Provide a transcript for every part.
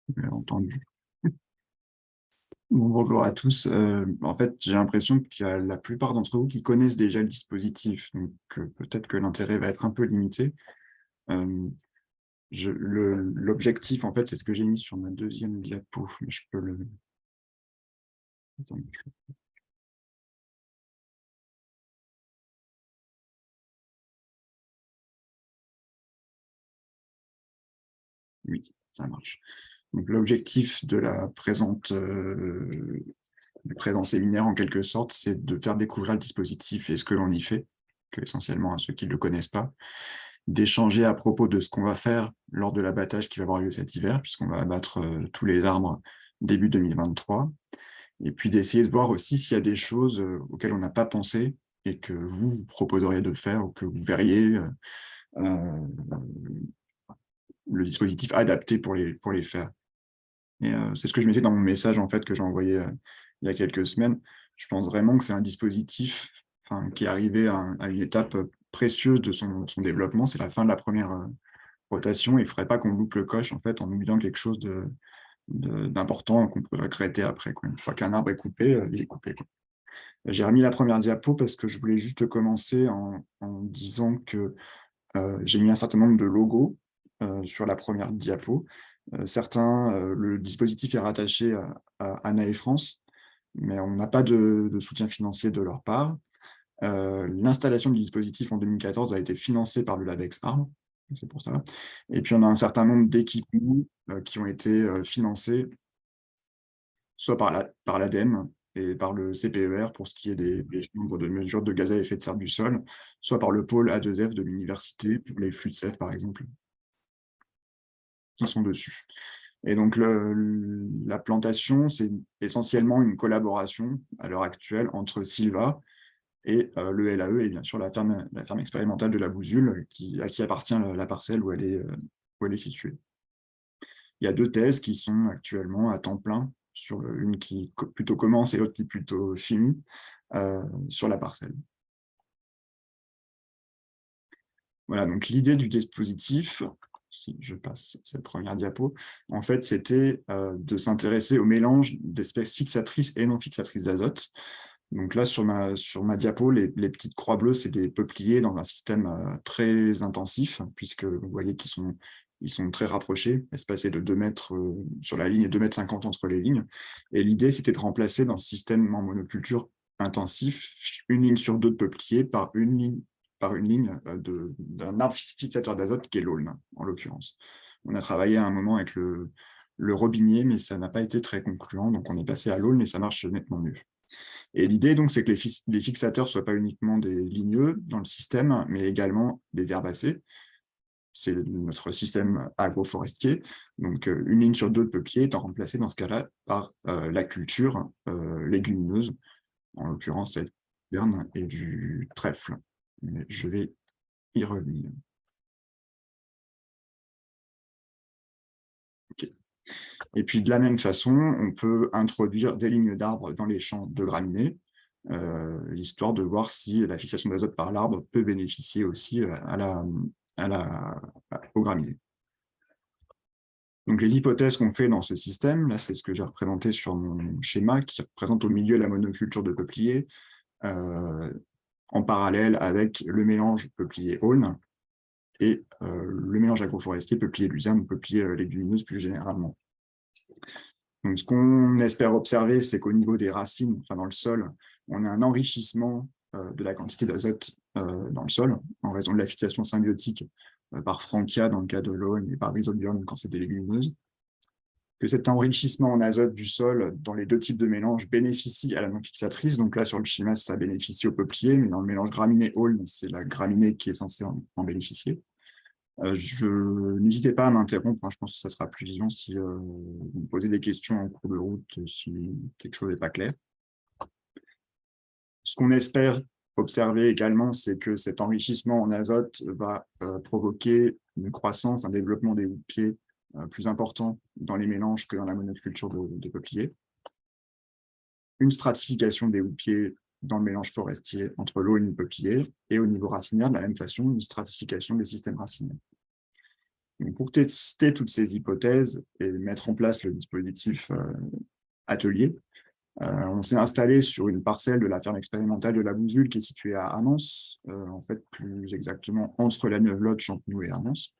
Bien entendu. Bon, bonjour à tous. En fait, j'ai l'impression qu'il y a la plupart d'entre vous qui connaissent déjà le dispositif, donc peut-être que l'intérêt va être un peu limité. Euh, L'objectif, en fait, c'est ce que j'ai mis sur ma deuxième diapo, mais je peux le... Attends, oui, ça marche. Donc, l'objectif de du présent séminaire, en quelque sorte, c'est de faire découvrir le dispositif et ce que l'on y fait, que essentiellement à ceux qui ne le connaissent pas, d'échanger à propos de ce qu'on va faire lors de l'abattage qui va avoir lieu cet hiver, puisqu'on va abattre tous les arbres début 2023, et puis d'essayer de voir aussi s'il y a des choses auxquelles on n'a pas pensé et que vous proposeriez de faire ou que vous verriez euh, le dispositif adapté pour les faire. Et c'est ce que je mettais dans mon message en fait, que j'ai envoyé il y a quelques semaines. Je pense vraiment que c'est un dispositif qui est arrivé à une étape précieuse de son développement. C'est la fin de la première rotation. Il ne faudrait pas qu'on loupe le coche en fait, en oubliant quelque chose d'important qu'on pourrait regretter après, quoi. Une fois qu'un arbre est coupé, il est coupé, quoi. J'ai remis la première diapo parce que je voulais juste commencer en disant que j'ai mis un certain nombre de logos sur la première diapo. Certains, le dispositif est rattaché à ANA France, mais on n'a pas de soutien financier de leur part. L'installation du dispositif en 2014 a été financée par le LADEX Arm, c'est pour ça. Et puis on a un certain nombre d'équipements qui ont été financés soit par l'ADEME et par le CPER pour ce qui est des chambres de mesure de gaz à effet de serre du sol, soit par le pôle A2F de l'université, pour les flux de sève par exemple, qui sont dessus. Et donc la plantation, c'est essentiellement une collaboration à l'heure actuelle entre Silva et le LAE et bien sûr la ferme expérimentale de la Bousule, à qui appartient la parcelle où elle est située. Il y a deux thèses qui sont actuellement à temps plein, une qui plutôt commence et l'autre qui plutôt finit, sur la parcelle. Voilà, donc l'idée du dispositif, si je passe cette première diapo, en fait, c'était de s'intéresser au mélange d'espèces fixatrices et non fixatrices d'azote. Donc là, sur ma diapo, les petites croix bleues, c'est des peupliers dans un système très intensif, puisque vous voyez ils sont très rapprochés, espacés de 2 mètres sur la ligne et 2,50 m entre les lignes. Et l'idée, c'était de remplacer dans ce système en monoculture intensif, une ligne sur deux de peupliers par une ligne d'un arbre fixateur d'azote qui est l'aulne, en l'occurrence. On a travaillé à un moment avec le robinier, mais ça n'a pas été très concluant, donc on est passé à l'aulne et ça marche nettement mieux. Et l'idée, donc, c'est que les fixateurs ne soient pas uniquement des ligneux dans le système, mais également des herbacées. C'est notre système agroforestier. Donc, une ligne sur deux de peupliers étant remplacée dans ce cas-là par la culture légumineuse, en l'occurrence, cette berne et du trèfle. Mais je vais y revenir. Okay. Et puis, de la même façon, on peut introduire des lignes d'arbres dans les champs de graminées, histoire de voir si la fixation d'azote par l'arbre peut bénéficier aussi aux graminées. Donc, les hypothèses qu'on fait dans ce système, là, c'est ce que j'ai représenté sur mon schéma, qui représente au milieu la monoculture de peuplier, en parallèle avec le mélange peuplier-aulne et le mélange agroforestier peuplier-luzerne ou peuplier légumineuse plus généralement. Donc, ce qu'on espère observer, c'est qu'au niveau des racines, enfin dans le sol, on a un enrichissement de la quantité d'azote dans le sol, en raison de la fixation symbiotique par Frankia dans le cas de l'aulne et par Rhizobium quand c'est des légumineuses. Que cet enrichissement en azote du sol dans les deux types de mélanges bénéficie à la non-fixatrice. Donc là, sur le schéma, ça bénéficie au peuplier, mais dans le mélange graminé-aulne, c'est la graminée qui est censée en bénéficier. N'hésitez pas à m'interrompre, hein, je pense que ça sera plus vivant si vous me posez des questions en cours de route, si quelque chose n'est pas clair. Ce qu'on espère observer également, c'est que cet enrichissement en azote va provoquer une croissance, un développement des houppiers plus important dans les mélanges que dans la monoculture de peupliers. Une stratification des houppiers dans le mélange forestier entre l'aulne et le peuplier, et au niveau racinaire, de la même façon, une stratification des systèmes racinaires. Donc, pour tester toutes ces hypothèses et mettre en place le dispositif atelier, on s'est installé sur une parcelle de la ferme expérimentale de la Bouzule qui est située à Annonces, en fait plus exactement entre la Neuvelotte, Champenoux et Annonces.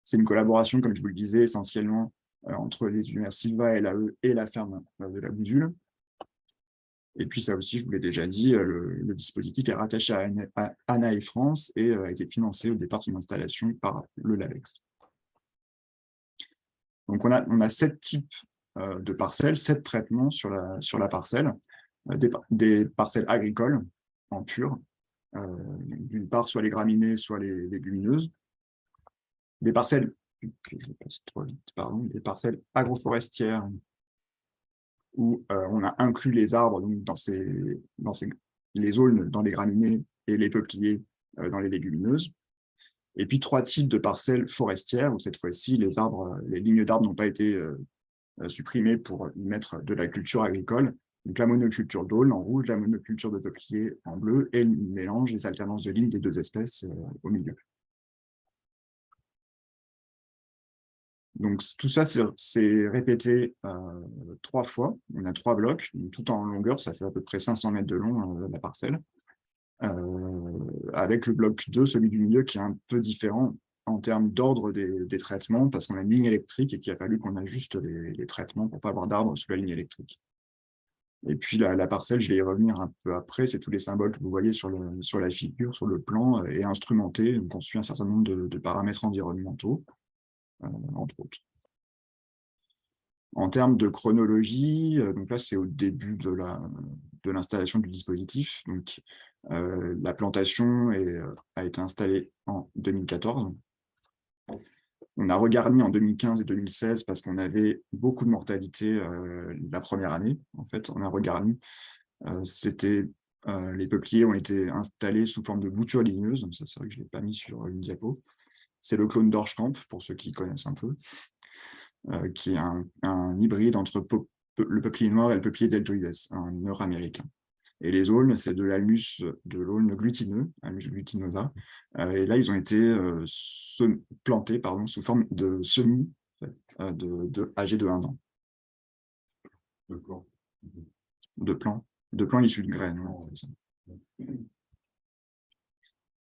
C'est une collaboration, comme je vous le disais, essentiellement entre les univers Sylva et l'AE et la ferme de la Bouzule. Et puis ça aussi, je vous l'ai déjà dit, le dispositif est rattaché à ANA et France et a été financé au départ de son installation par le LAVEX. Donc on a 7 types de parcelles, 7 traitements sur la parcelle, des parcelles agricoles en pur, d'une part soit les graminées, soit les légumineuses, des parcelles, je passe trop vite, pardon, des parcelles agroforestières où on a inclus les arbres donc, les aulnes dans les graminées et les peupliers dans les légumineuses. Et puis 3 types de parcelles forestières où cette fois-ci les lignes d'arbres n'ont pas été supprimées pour y mettre de la culture agricole. Donc la monoculture d'aulne en rouge, la monoculture de peuplier en bleu et le mélange, les alternances de lignes des 2 espèces au milieu. Donc tout ça, c'est répété 3 fois. On a 3 blocs, tout en longueur, ça fait à peu près 500 mètres de long, la parcelle. Avec le bloc 2, celui du milieu, qui est un peu différent en termes d'ordre des traitements, parce qu'on a une ligne électrique et qu'il a fallu qu'on ajuste les traitements pour ne pas avoir d'arbres sous la ligne électrique. Et puis la parcelle, je vais y revenir un peu après, c'est tous les symboles que vous voyez sur la figure, sur le plan, et instrumentés. Donc on suit un certain nombre de paramètres environnementaux, entre autres. En termes de chronologie, donc là, c'est au début de l'installation du dispositif. Donc, la plantation a été installée en 2014. On a regarni en 2015 et 2016 parce qu'on avait beaucoup de mortalité la première année. En fait, on a regarni. Les peupliers ont été installés sous forme de boutures ligneuses. Ça, c'est vrai que je ne l'ai pas mis sur une diapo. C'est le clone d'Orschkamp, pour ceux qui connaissent un peu. Qui est un hybride entre le peuplier noir et le peuplier deltoïdes, un nord-américain. Et les aulnes, c'est de l'aulne glutineux, Almus glutinosa. Et là, ils ont été plantés sous forme de semis âgés de 1 an. De plants issus de graines. Ouais,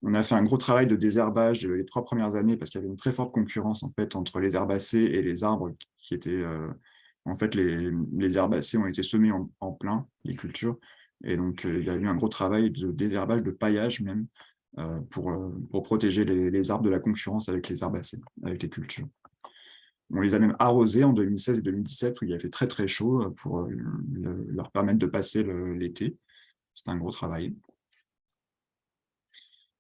on a fait un gros travail de désherbage les 3 premières années parce qu'il y avait une très forte concurrence en fait, entre les herbacées et les arbres qui étaient... en fait, les herbacées ont été semés en plein, les cultures. Et donc, il y a eu un gros travail de désherbage, de paillage même, pour protéger les arbres de la concurrence avec les herbacées, avec les cultures. On les a même arrosés en 2016 et 2017 où il a fait très très chaud pour leur permettre de passer l'été. C'est un gros travail.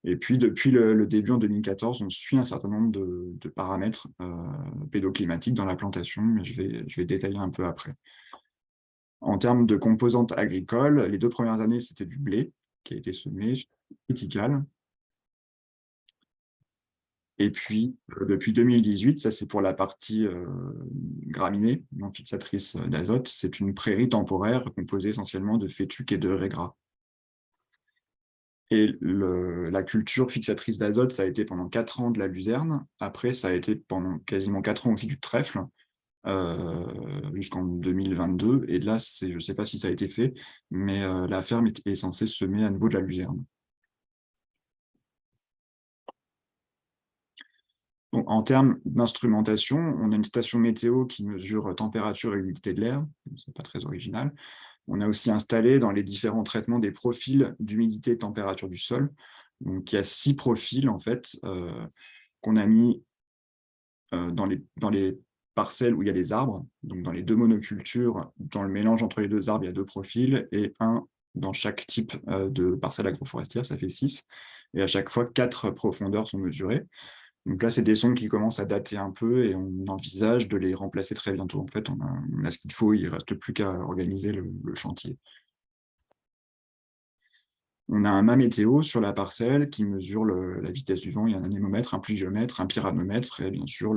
Et puis, depuis le début en 2014, on suit un certain nombre de paramètres pédoclimatiques dans la plantation, mais je vais détailler un peu après. En termes de composantes agricoles, les 2 premières années, c'était du blé qui a été semé, vertical. Et puis, depuis 2018, ça c'est pour la partie graminée, non fixatrice d'azote, c'est une prairie temporaire composée essentiellement de fétuques et de raies gras. Et la culture fixatrice d'azote, ça a été pendant 4 ans de la luzerne. Après, ça a été pendant quasiment 4 ans aussi du trèfle, jusqu'en 2022. Et là, je ne sais pas si ça a été fait, mais la ferme est censée semer à nouveau de la luzerne. Donc, en termes d'instrumentation, on a une station météo qui mesure température et humidité de l'air. Ce n'est pas très original. On a aussi installé dans les différents traitements des profils d'humidité et de température du sol. Donc, il y a 6 profils, en fait, qu'on a mis dans les parcelles où il y a des arbres. Donc, dans les 2 monocultures, dans le mélange entre les 2 arbres, il y a 2 profils, et un dans chaque type de parcelle agroforestière, ça fait 6. Et à chaque fois, 4 profondeurs sont mesurées. Donc là, c'est des sondes qui commencent à dater un peu et on envisage de les remplacer très bientôt. En fait, on a ce qu'il faut, il ne reste plus qu'à organiser le chantier. On a un mât météo sur la parcelle qui mesure la vitesse du vent. Il y a un anémomètre, un pluviomètre, un pyranomètre et bien sûr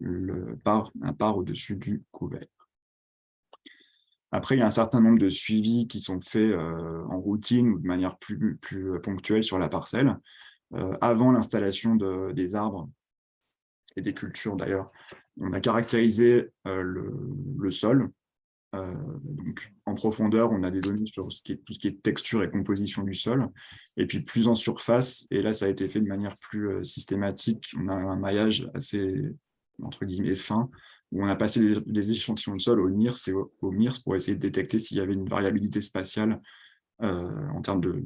un par au-dessus du couvert. Après, il y a un certain nombre de suivis qui sont faits en routine ou de manière plus ponctuelle sur la parcelle. Avant l'installation des arbres, et des cultures d'ailleurs. On a caractérisé le sol. Donc, en profondeur, on a des données sur tout ce qui est texture et composition du sol. Et puis plus en surface, et là, ça a été fait de manière plus systématique. On a un maillage assez, entre guillemets, fin, où on a passé des échantillons de sol au NIRS et au MIRS pour essayer de détecter s'il y avait une variabilité spatiale en termes de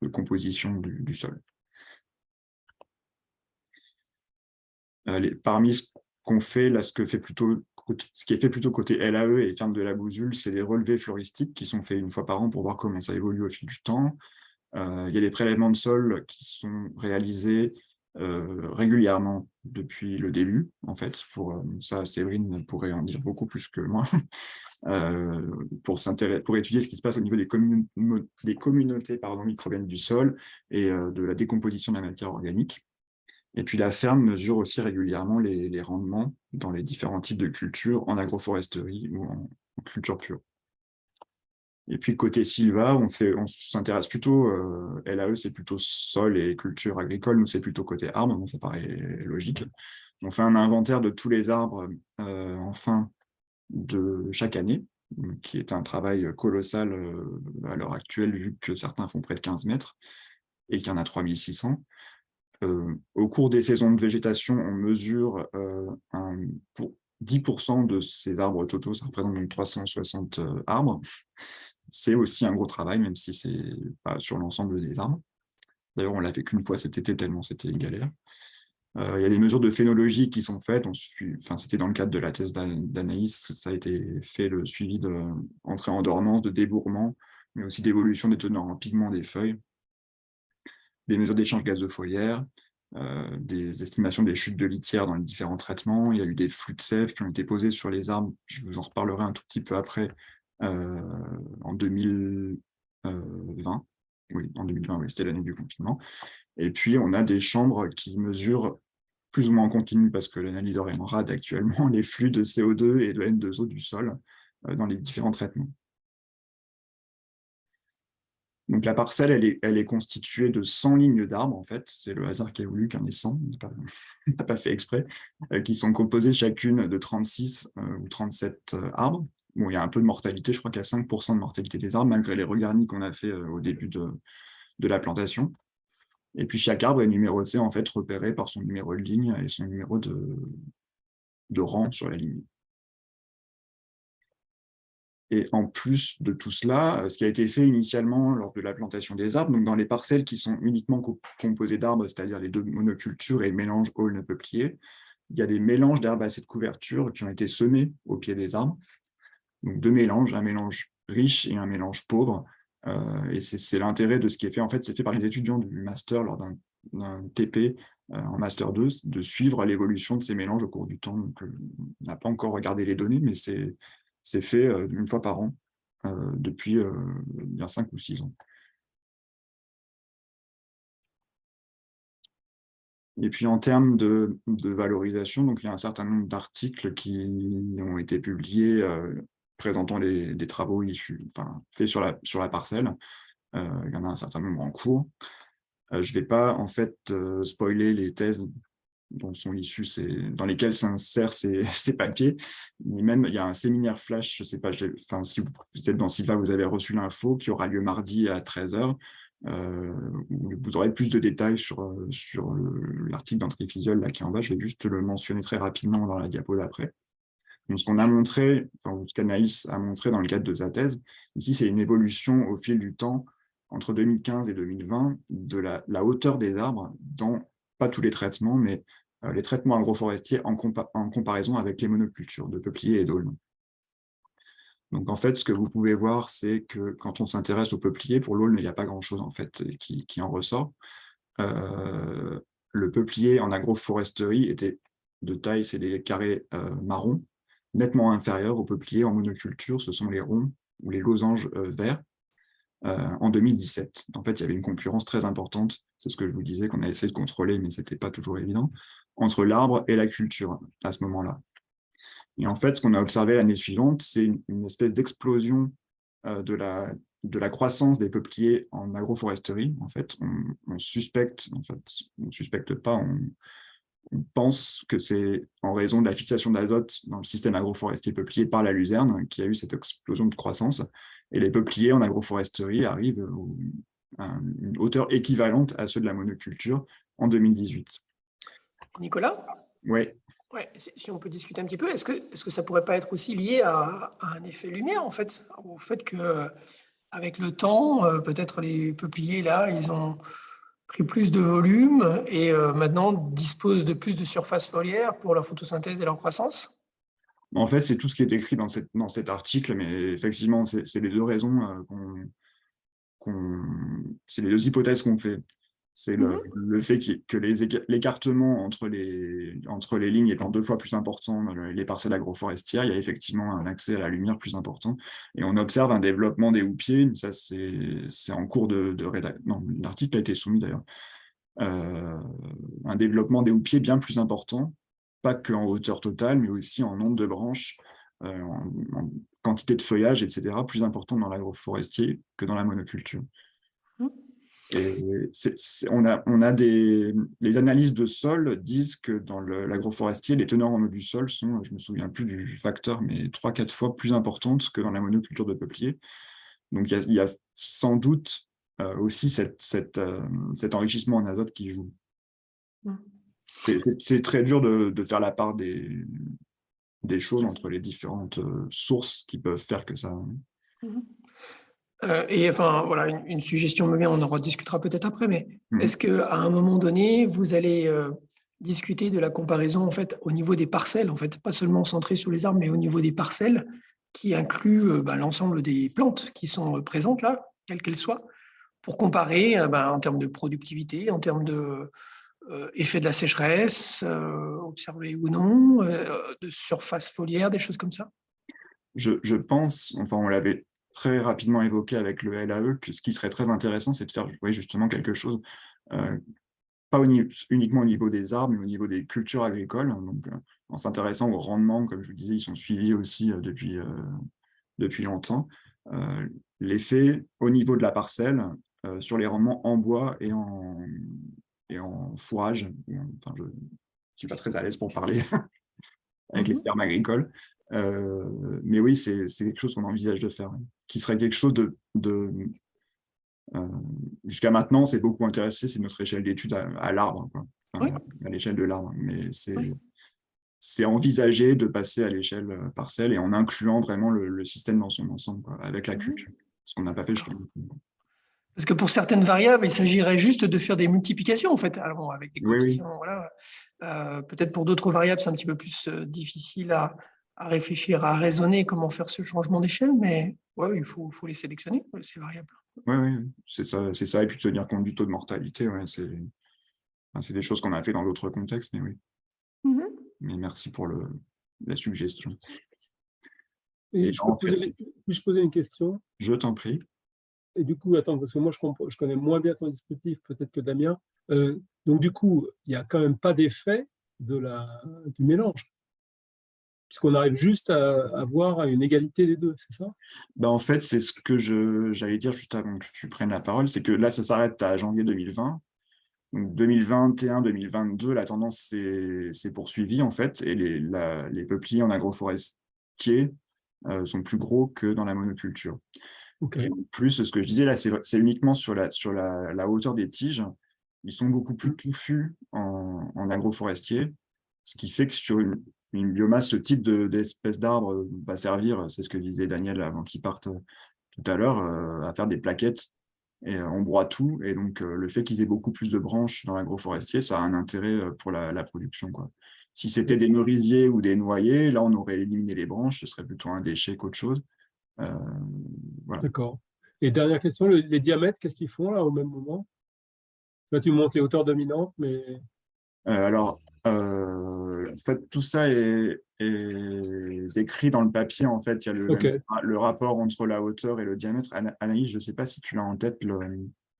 composition du sol. Parmi ce qu'on fait, là, ce qui est fait plutôt côté LAE et ferme de la Boussole, c'est des relevés floristiques qui sont faits une fois par an pour voir comment ça évolue au fil du temps. Il y a des prélèvements de sol qui sont réalisés régulièrement depuis le début, en fait. Ça, Séverine pourrait en dire beaucoup plus que moi, pour étudier ce qui se passe au niveau des communautés microbiennes du sol et de la décomposition de la matière organique. Et puis la ferme mesure aussi régulièrement les rendements dans les différents types de cultures en agroforesterie ou en culture pure. Et puis côté Sylva, on s'intéresse plutôt, LAE c'est plutôt sol et culture agricole, nous c'est plutôt côté arbres, donc ça paraît logique. On fait un inventaire de tous les arbres en fin de chaque année, qui est un travail colossal à l'heure actuelle, vu que certains font près de 15 mètres et qu'il y en a 3600. Au cours des saisons de végétation, on mesure pour 10% de ces arbres totaux, ça représente donc 360 arbres. C'est aussi un gros travail, même si ce n'est pas sur l'ensemble des arbres. D'ailleurs, on ne l'a fait qu'une fois cet été, tellement c'était une galère. Il y a des mesures de phénologie qui sont faites. C'était dans le cadre de la thèse d'Anaïs, ça a été fait le suivi d'entrée en dormance, de débourrement, mais aussi d'évolution des teneurs en pigments des feuilles, des mesures d'échange gazeux foliaire, des estimations des chutes de litière dans les différents traitements. Il y a eu des flux de sève qui ont été posés sur les arbres. Je vous en reparlerai un tout petit peu après, en 2020. Oui, en 2020, oui, c'était l'année du confinement. Et puis, on a des chambres qui mesurent plus ou moins en continu, parce que l'analyseur est en rade actuellement, les flux de CO2 et de N2O du sol dans les différents traitements. Donc la parcelle, elle est constituée de 100 lignes d'arbres, en fait. C'est le hasard qui a voulu qu'il y en ait 100, on n'a pas fait exprès, qui sont composées chacune de 36 ou 37 arbres. Bon, il y a un peu de mortalité, je crois qu'il y a 5% de mortalité des arbres, malgré les regarnis qu'on a fait au début de la plantation. Et puis chaque arbre est numéroté, en fait, repéré par son numéro de ligne et son numéro de rang sur la ligne. Et en plus de tout cela, ce qui a été fait initialement lors de la plantation des arbres, donc dans les parcelles qui sont uniquement composées d'arbres, c'est-à-dire les deux monocultures et le mélange aulne-peuplier, il y a des mélanges d'herbes à cette couverture qui ont été semés au pied des arbres. Donc deux mélanges, un mélange riche et un mélange pauvre. Et c'est l'intérêt de ce qui est fait. En fait, c'est fait par les étudiants du master lors d'un TP en master 2, de suivre l'évolution de ces mélanges au cours du temps. Donc, on n'a pas encore regardé les données, mais c'est fait une fois par an depuis il y a 5 ou 6 ans. Et puis en termes de valorisation, donc il y a un certain nombre d'articles qui ont été publiés présentant des travaux faits sur la parcelle. Il y en a un certain nombre en cours. Je ne vais pas en fait spoiler les thèses dont sont issues dans lesquelles s'insèrent ces papiers. Même, il y a un séminaire flash, je ne sais pas, si vous êtes dans SIVA, vous avez reçu l'info, qui aura lieu mardi à 13 h, où vous aurez plus de détails sur l'article d'André Fizeul là, qui est en bas. Je vais juste le mentionner très rapidement dans la diapo d'après. Donc, ce qu'on a montré, ce qu'Anaïs a montré dans le cadre de sa thèse, ici, c'est une évolution au fil du temps entre 2015 et 2020 de la hauteur des arbres dans, pas tous les traitements, mais les traitements agroforestiers en comparaison avec les monocultures de peupliers et d'aulnes. Donc en fait, ce que vous pouvez voir, c'est que quand on s'intéresse au peuplier, pour l'aulne, il n'y a pas grand-chose en fait qui en ressort. Le peuplier en agroforesterie était de taille, c'est des carrés marrons, nettement inférieurs au peuplier en monoculture, ce sont les ronds ou les losanges verts. En 2017. En fait, il y avait une concurrence très importante, c'est ce que je vous disais, qu'on a essayé de contrôler, mais ce n'était pas toujours évident, entre l'arbre et la culture à ce moment-là. Et en fait, ce qu'on a observé l'année suivante, c'est une espèce d'explosion de la croissance des peupliers en agroforesterie. En fait, on suspecte, en fait, on suspecte pas, On pense que c'est en raison de la fixation d'azote dans le système agroforestier peuplier par la luzerne qui a eu cette explosion de croissance. Et les peupliers en agroforesterie arrivent à une hauteur équivalente à ceux de la monoculture en 2018. Nicolas? Oui. Ouais, si on peut discuter un petit peu, est-ce que ça pourrait pas être aussi lié à un effet lumière, en fait, au fait que avec le temps, peut-être les peupliers, là, ils ont pris plus de volume et maintenant disposent de plus de surface foliaire pour leur photosynthèse et leur croissance? En fait, c'est tout ce qui est écrit dans cet article, mais effectivement, c'est les deux raisons c'est les deux hypothèses qu'on fait. C'est le fait que l'écartement entre les lignes étant 2 fois plus important dans les parcelles agroforestières, il y a effectivement un accès à la lumière plus important. Et on observe un développement des houppiers, ça c'est en cours de rédaction. Non, l'article a été soumis d'ailleurs. Un développement des houppiers bien plus important, pas qu'en hauteur totale, mais aussi en nombre de branches, en quantité de feuillage, etc., plus important dans l'agroforestier que dans la monoculture. Et les analyses de sol disent que dans l'agroforestier, les teneurs en eau du sol sont, je ne me souviens plus du facteur, mais 3-4 fois plus importantes que dans la monoculture de peuplier. Donc il y a sans doute aussi cet enrichissement en azote qui joue. C'est très dur de faire la part des choses entre les différentes sources qui peuvent faire que ça. Et enfin, voilà, une suggestion me vient, on en rediscutera peut-être après, mais Mhm. est-ce qu'à un moment donné, vous allez discuter de la comparaison en fait, au niveau des parcelles, en fait, pas seulement centré sur les arbres, mais au niveau des parcelles, qui inclut l'ensemble des plantes qui sont présentes là, quelles qu'elles soient, pour comparer en termes de productivité, en termes de effet de la sécheresse, observé ou non, de surface foliaire, des choses comme ça? Je pense, enfin on l'avait très rapidement évoqué avec le LAE, que ce qui serait très intéressant, c'est de faire justement quelque chose, pas uniquement au niveau des arbres, mais au niveau des cultures agricoles. Donc, en s'intéressant au rendement, comme je vous disais, ils sont suivis aussi depuis longtemps. L'effet au niveau de la parcelle sur les rendements en bois et en fourrage. Enfin, je ne suis pas très à l'aise pour parler avec les termes agricoles. Mais oui, c'est quelque chose qu'on envisage de faire, qui serait quelque chose jusqu'à maintenant, c'est beaucoup intéressé, c'est notre échelle d'étude à l'arbre, enfin, à l'échelle de l'arbre. Mais c'est envisagé de passer à l'échelle parcelle et en incluant vraiment le système dans son ensemble, avec la culture. Ce qu'on n'a pas fait jusqu'à maintenant. Parce que pour certaines variables, il s'agirait juste de faire des multiplications, en fait, alors, avec des coefficients. Oui. Voilà. Peut-être pour d'autres variables, c'est un petit peu plus difficile à réfléchir, à raisonner comment faire ce changement d'échelle, mais ouais, il faut les sélectionner, ces variables. Oui, c'est ça. Et puis de tenir compte du taux de mortalité, c'est des choses qu'on a fait dans d'autres contextes, mais oui. Mais merci pour la suggestion. Et je peux poser une question? Je t'en prie. Et du coup, attends, parce que moi, je connais moins bien ton dispositif peut-être que Damien. Donc, du coup, il n'y a quand même pas d'effet du mélange, puisqu'on arrive juste à avoir une égalité des deux, c'est ça? En fait, c'est ce que j'allais dire juste avant que tu prennes la parole, c'est que là, ça s'arrête à janvier 2020. Donc 2021-2022, la tendance s'est poursuivie, en fait, et les peupliers en agroforestier sont plus gros que dans la monoculture. Okay. Plus, ce que je disais là, c'est uniquement sur la hauteur des tiges. Ils sont beaucoup plus touffus en agroforestier, ce qui fait que sur une biomasse, ce type d'espèce d'arbre va servir, c'est ce que disait Daniel avant qu'il parte tout à l'heure, à faire des plaquettes, et on broie tout. Et donc, le fait qu'ils aient beaucoup plus de branches dans l'agroforestier, ça a un intérêt pour la production, quoi. Si c'était des merisiers ou des noyers, là, on aurait éliminé les branches, ce serait plutôt un déchet qu'autre chose. Voilà. D'accord. Et dernière question, les diamètres, qu'est-ce qu'ils font là au même moment? Là, tu montes les hauteurs dominantes, mais... Alors, en fait, tout ça est écrit dans le papier. En fait, il y a le rapport entre la hauteur et le diamètre. Anaïs, je ne sais pas si tu l'as en tête.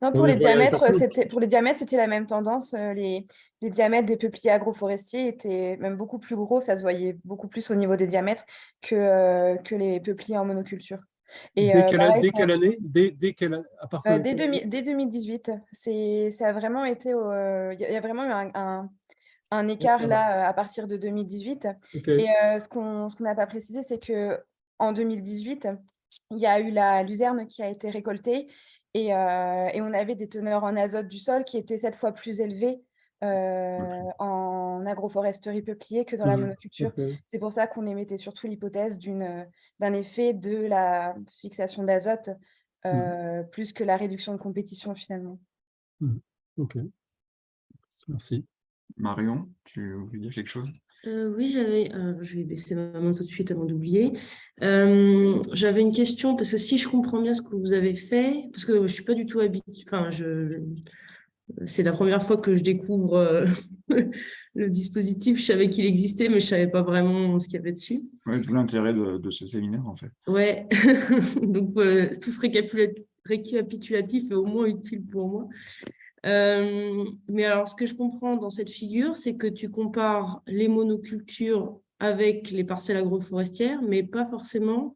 Non, pour les diamètres, c'était la même tendance. Les diamètres des peupliers agroforestiers étaient même beaucoup plus gros. Ça se voyait beaucoup plus au niveau des diamètres que les peupliers en monoculture. Et, dès quelle année? À partir dès 2018. Ça a vraiment été... Il y a vraiment eu un écart D'accord. là à partir de 2018. Ok. Et ce qu'on n'a pas précisé, c'est qu'en 2018, il y a eu la luzerne qui a été récoltée et on avait des teneurs en azote du sol qui étaient 7 fois plus élevées en agroforesterie peuplier que dans la monoculture. Ok. C'est pour ça qu'on émettait surtout l'hypothèse d'un effet de la fixation d'azote plus que la réduction de compétition finalement. Ok. Merci. Marion, tu veux dire quelque chose? Oui, je vais baisser ma main tout de suite avant d'oublier. J'avais une question, parce que si je comprends bien ce que vous avez fait, parce que je ne suis pas du tout habituée, enfin, c'est la première fois que je découvre le dispositif. Je savais qu'il existait, mais je ne savais pas vraiment ce qu'il y avait dessus. Ouais, tout l'intérêt de ce séminaire, en fait. Ouais, donc tout ce récapitulatif est au moins utile pour moi. Mais alors, ce que je comprends dans cette figure, c'est que tu compares les monocultures avec les parcelles agroforestières, mais pas forcément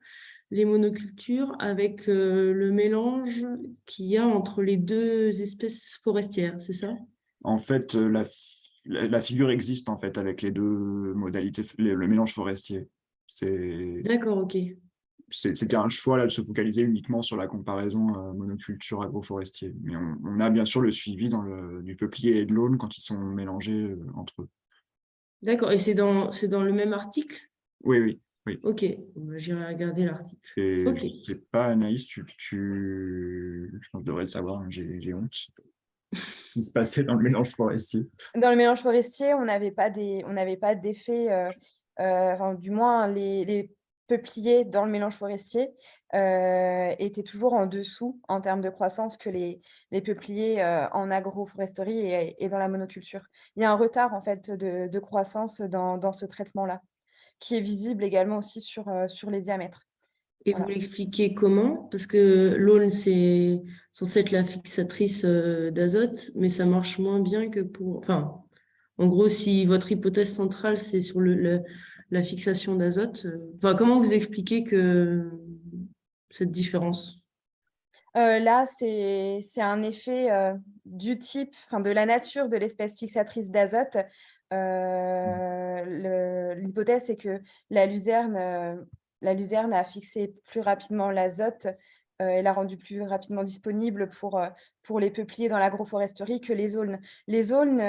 les monocultures avec le mélange qu'il y a entre les deux espèces forestières, c'est ça? En fait, la figure existe, en fait, avec les deux modalités, le mélange forestier. D'accord, ok. C'était un choix là, de se focaliser uniquement sur la comparaison monoculture agroforestier. Mais on a bien sûr le suivi du peuplier et de l'aulne quand ils sont mélangés entre eux. D'accord, et c'est dans le même article? Oui, oui, oui. Ok, j'irai regarder l'article. Et Ok. je sais pas, Anaïs, je pense que je devrais le savoir, hein, j'ai honte. Ce qui se passait dans le mélange forestier. Dans le mélange forestier, on n'avait pas d'effet, enfin, du moins les peupliers dans le mélange forestier étaient toujours en dessous en termes de croissance que les peupliers en agroforesterie et dans la monoculture. Il y a un retard en fait de croissance dans ce traitement-là, qui est visible également aussi sur les diamètres. Et Voilà. vous l'expliquez comment? Parce que l'aulne, c'est censé être la fixatrice d'azote, mais ça marche moins bien que pour... Enfin, en gros, si votre hypothèse centrale, c'est sur la fixation d'azote, enfin, comment vous expliquez cette différence? Là, c'est un effet du type, enfin, de la nature de l'espèce fixatrice d'azote. L'hypothèse, c'est que la luzerne a fixé plus rapidement l'azote et l'a rendu plus rapidement disponible pour les peupliers dans l'agroforesterie que les aulnes. Les aulnes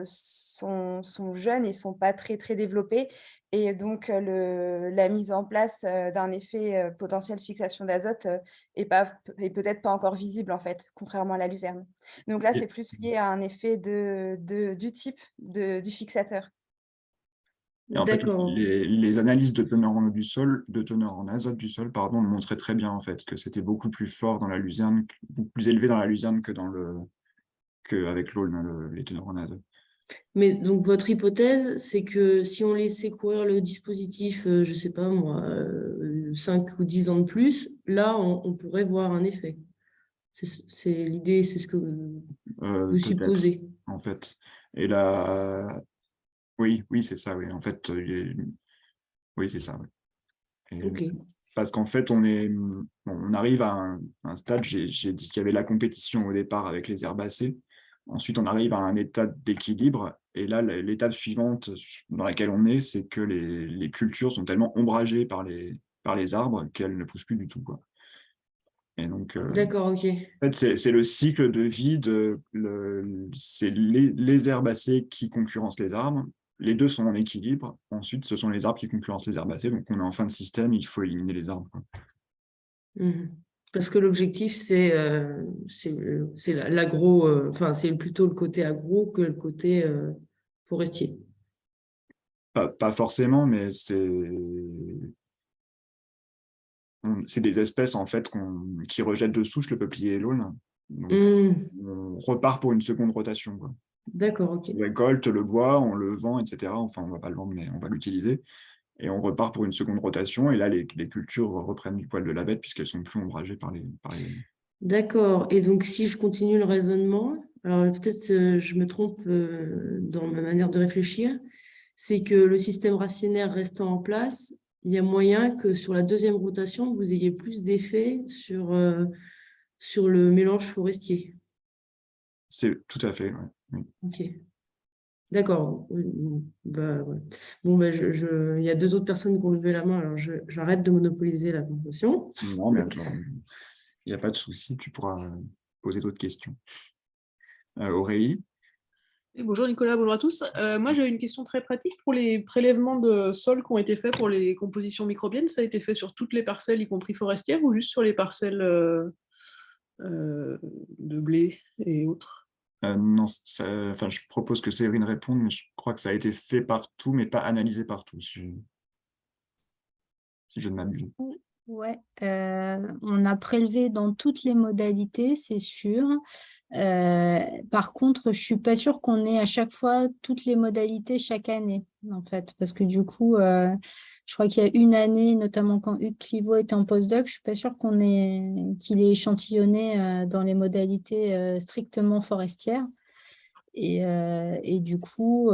sont jeunes et sont pas très, très développés. Et donc, la mise en place d'un effet potentiel fixation d'azote est peut-être pas encore visible, en fait, contrairement à la luzerne. Donc là, c'est plus lié à un effet du type du fixateur. Et en fait, D'accord. les analyses de teneur en azote du sol, pardon, le montraient très bien en fait que c'était beaucoup plus fort dans la luzerne, beaucoup plus élevé dans la luzerne qu'avec l'aulne, les teneurs en azote. Mais donc, votre hypothèse, c'est que si on laissait courir le dispositif, je ne sais pas moi, 5 ou 10 ans de plus, là, on pourrait voir un effet. C'est l'idée, c'est ce que vous Peut-être supposez. en fait. Et là, oui, c'est ça, oui. En fait, oui, c'est ça. Oui. Et Ok. parce qu'en fait, on arrive à un stade, j'ai dit qu'il y avait la compétition au départ avec les herbacées. Ensuite, on arrive à un état d'équilibre. Et là, l'étape suivante dans laquelle on est, c'est que les cultures sont tellement ombragées par les arbres qu'elles ne poussent plus du tout, quoi. Et donc, D'accord, ok. en fait, c'est le cycle de vie c'est les herbacées qui concurrencent les arbres. Les deux sont en équilibre. Ensuite, ce sont les arbres qui concurrencent les herbacées. Donc, on est en fin de système, il faut éliminer les arbres, quoi. Mhm. Parce que l'objectif, c'est l'agro, enfin, c'est plutôt le côté agro que le côté forestier. Pas forcément, mais c'est des espèces en fait qui rejettent de souche le peuplier et l'aulne. Donc, Mhm. on repart pour une seconde rotation, quoi. D'accord, ok. On récolte le bois, on le vend, etc. Enfin, on ne va pas le vendre, mais on va l'utiliser. Et on repart pour une seconde rotation. Et là, les cultures reprennent du poil de la bête puisqu'elles sont plus ombragées par les. D'accord. Et donc, si je continue le raisonnement, alors peut-être je me trompe dans ma manière de réfléchir, c'est que le système racinaire restant en place, il y a moyen que sur la deuxième rotation, vous ayez plus d'effet sur le mélange forestier. C'est tout à fait, ouais. Oui. Ok. D'accord. Oui, bah, ouais. Bon, bah, il y a deux autres personnes qui ont levé la main, alors j'arrête de monopoliser la conversation. Non, mais attends, il n'y a pas de souci, tu pourras poser d'autres questions. Aurélie? Et bonjour Nicolas, bonjour à tous. Moi j'ai une question très pratique pour les prélèvements de sol qui ont été faits pour les compositions microbiennes. Ça a été fait sur toutes les parcelles, y compris forestières, ou juste sur les parcelles de blé et autres? Non, enfin, je propose que Séverine réponde, mais je crois que ça a été fait partout, mais pas analysé partout, si je ne m'abuse. Ouais, on a prélevé dans toutes les modalités, c'est sûr. Par contre, je suis pas sûre qu'on ait à chaque fois toutes les modalités chaque année, en fait, parce que du coup, je crois qu'il y a une année, notamment quand Hugues Clivaux était en postdoc, je suis pas sûre qu'il ait échantillonné dans les modalités strictement forestières. Et du coup,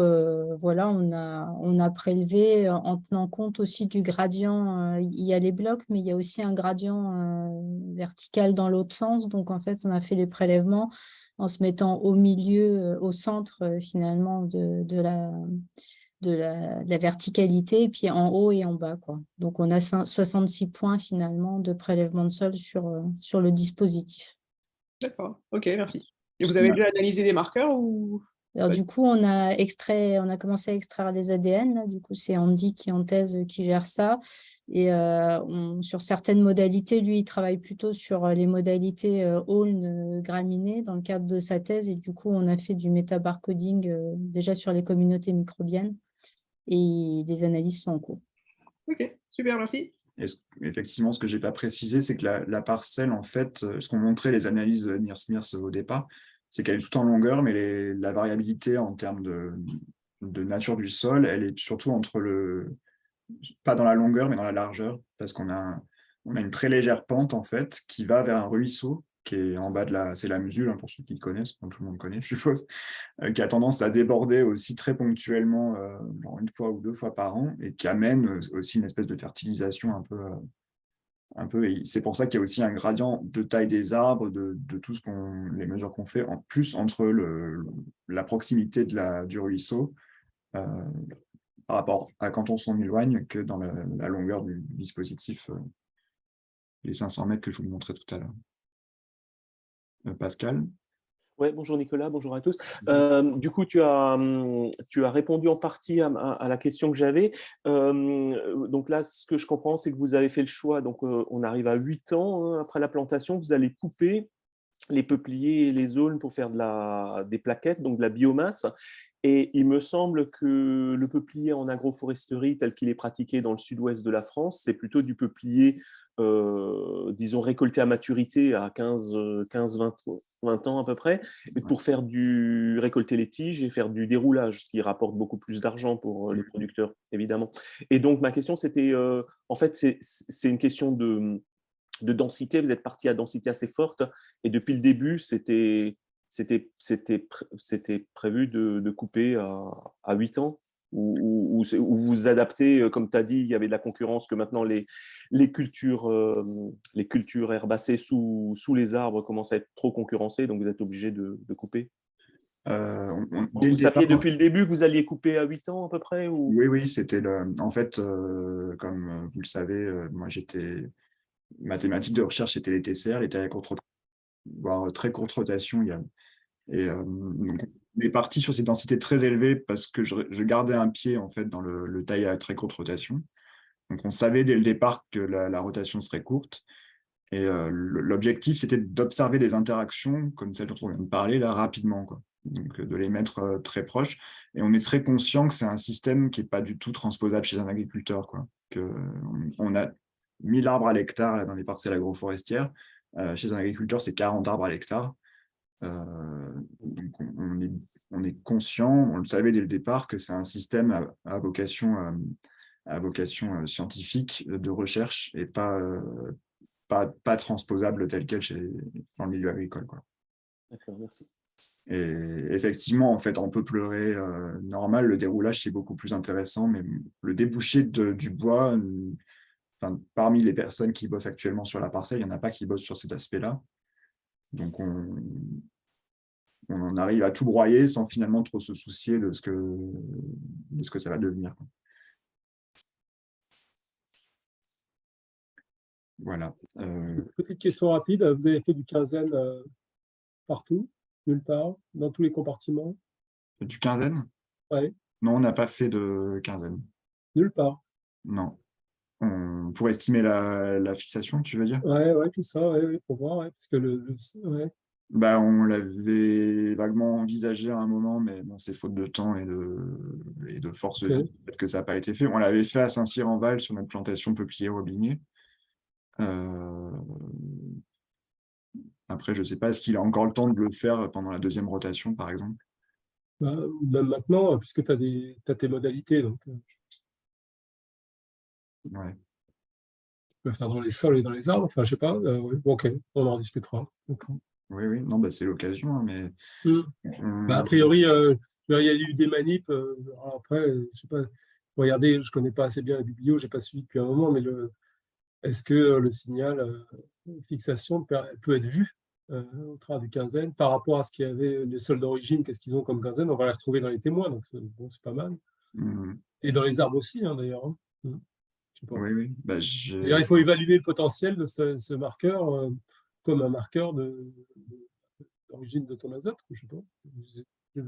voilà, on a prélevé en tenant compte aussi du gradient. Il y a les blocs, mais il y a aussi un gradient vertical dans l'autre sens. Donc, en fait, on a fait les prélèvements en se mettant au milieu, au centre, finalement, de la verticalité, et puis en haut et en bas, quoi. Donc, on a 66 points, finalement, de prélèvement de sol sur le dispositif. D'accord, ok, merci. Et vous avez déjà analysé des marqueurs ou... Alors, Ouais. du coup, on a commencé à extraire les ADN. Là. Du coup, c'est Andy qui est en thèse qui gère ça. Et sur certaines modalités, lui, il travaille plutôt sur les modalités Oln graminées dans le cadre de sa thèse. Et du coup, on a fait du métabarcoding déjà sur les communautés microbiennes. Et les analyses sont en cours. Ok, super, merci. Effectivement, ce que je n'ai pas précisé, c'est que la parcelle, en fait, ce qu'ont montré les analyses de NIRSMIRS au départ, c'est qu'elle est tout en longueur, mais la variabilité en termes de nature du sol, elle est surtout pas dans la longueur, mais dans la largeur, parce qu'on a une très légère pente, en fait, qui va vers un ruisseau, qui est en bas c'est la Musule, hein, pour ceux qui connaissent, donc tout le monde connaît, je suppose, qui a tendance à déborder aussi très ponctuellement, genre une fois ou deux fois par an, et qui amène aussi une espèce de fertilisation un peu, et c'est pour ça qu'il y a aussi un gradient de taille des arbres, de tout les mesures qu'on fait, en plus entre la proximité du ruisseau euh, par rapport à quand on s'en éloigne, que dans la longueur du dispositif, les 500 mètres que je vous montrais tout à l'heure. Pascal? Ouais, bonjour Nicolas, bonjour à tous. Du coup, tu as répondu en partie à la question que j'avais. Donc là, ce que je comprends, c'est que vous avez fait le choix. Donc, on arrive à 8 ans hein, après la plantation. Vous allez couper les peupliers et les aulnes pour faire des plaquettes, donc de la biomasse. Et il me semble que le peuplier en agroforesterie, tel qu'il est pratiqué dans le sud-ouest de la France, c'est plutôt du peuplier, disons, récolté à maturité à 15-20 ans à peu près, et pour faire récolter les tiges et faire du déroulage, ce qui rapporte beaucoup plus d'argent pour les producteurs, évidemment. Et donc, ma question, c'était, en fait, c'est une question de densité. Vous êtes parti à densité assez forte, et depuis le début, c'était prévu de couper à 8 ans, ou vous adaptez, comme tu as dit, il y avait de la concurrence, que maintenant les cultures herbacées sous les arbres commencent à être trop concurrencées, donc vous êtes obligé de couper. Dès le Vous saviez départ, depuis le début que vous alliez couper à 8 ans à peu près ou... oui, c'était en fait, comme vous le savez, moi j'étais ma thématique de recherche, c'était les TCR, les tailles à courte rotation, voire très courte rotation. Et donc, on est parti sur ces densités très élevées parce que je gardais un pied en fait dans le taille à très courte rotation. Donc on savait dès le départ que la rotation serait courte. Et l'objectif, c'était d'observer des interactions comme celle dont on vient de parler là rapidement, quoi. Donc de les mettre très proches. Et on est très conscient que c'est un système qui n'est pas du tout transposable chez un agriculteur, quoi. On a 1000 arbres à l'hectare là, dans les parcelles agroforestières. Chez un agriculteur, c'est 40 arbres à l'hectare. Donc on est conscient, on le savait dès le départ, que c'est un système à vocation scientifique de recherche et pas transposable tel quel dans le milieu agricole, quoi. D'accord, merci. Et effectivement, en fait, en peuplerie normal, le déroulage, c'est beaucoup plus intéressant, mais le débouché du bois, enfin, parmi les personnes qui bossent actuellement sur la parcelle, il n'y en a pas qui bossent sur cet aspect-là. Donc, on en arrive à tout broyer sans finalement trop se soucier de ce que ça va devenir, quoi. Voilà. Petite question rapide, vous avez fait du quinzaine partout, nulle part, dans tous les compartiments? Du quinzaine? Ouais, Non, on n'a pas fait de quinzaine. nulle part. Non. Pour estimer la fixation, tu veux dire? Ouais, tout ça, ouais, pour voir, ouais, parce que ouais. Bah, on l'avait vaguement envisagé à un moment, mais bon, c'est faute de temps et de force Ok. vive, peut-être que ça n'a pas été fait. On l'avait fait à Saint-Cyr-en-Val sur notre plantation peuplier robinet. Après, je ne sais pas, est-ce qu'il a encore le temps de le faire pendant la deuxième rotation, par exemple? Bah, même maintenant, puisque tu as tes modalités, donc tu Ouais. peux le faire dans les sols et dans les arbres, enfin, je sais pas, ouais, bon, ok, on en discutera. D'accord. Oui, non, bah, c'est l'occasion, hein, mais Bah, a priori, il y a eu des manips, alors après, je sais pas, regardez, je connais pas assez bien la biblio, j'ai pas suivi depuis un moment, mais est-ce que le signal fixation peut être vu au travers du quinzaine par rapport à ce qu'il y avait, les sols d'origine, qu'est-ce qu'ils ont comme quinzaine, on va les retrouver dans les témoins, donc bon, c'est pas mal. Et dans les arbres aussi, hein, d'ailleurs. Hein. Je sais pas. oui. Bah, D'ailleurs, il faut évaluer le potentiel de ce marqueur comme un marqueur d'origine de ton azote, je sais pas.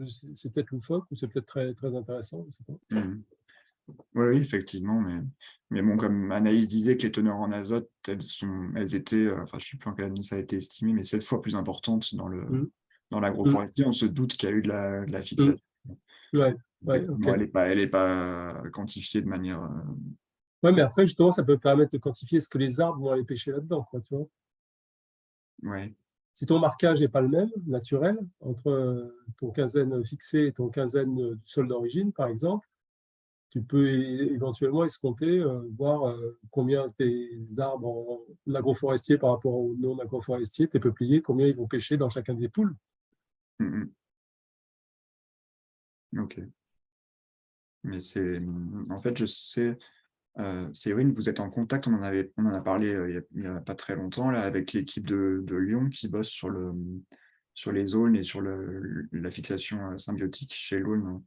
C'est peut-être loufoque ou c'est peut-être très, très intéressant, je sais pas. Oui, effectivement, mais bon, comme Anaïs disait que les teneurs en azote, elles étaient, enfin, je ne sais plus en quelle année ça a été estimé, mais 7 fois plus importantes dans l'agroforestier. On se doute qu'il y a eu de la fixation. Ouais, Effectivement, ok. elle est pas quantifiée de manière. Ouais, mais après, justement, ça peut permettre de quantifier ce que les arbres vont aller pêcher là-dedans, quoi, tu vois. Ouais. Si ton marquage n'est pas le même, naturel, entre ton quinzaine fixé et ton quinzaine du sol d'origine, par exemple, tu peux éventuellement escompter, voir combien tes arbres en agroforestier par rapport aux non agroforestiers, tes peupliers, combien ils vont pêcher dans chacun des poules. Ok. Mais en fait, je sais, Séverine, vous êtes en contact, on en a parlé il n'y a pas très longtemps là, avec l'équipe de Lyon qui bosse sur les zones et sur la fixation symbiotique chez l'aulne.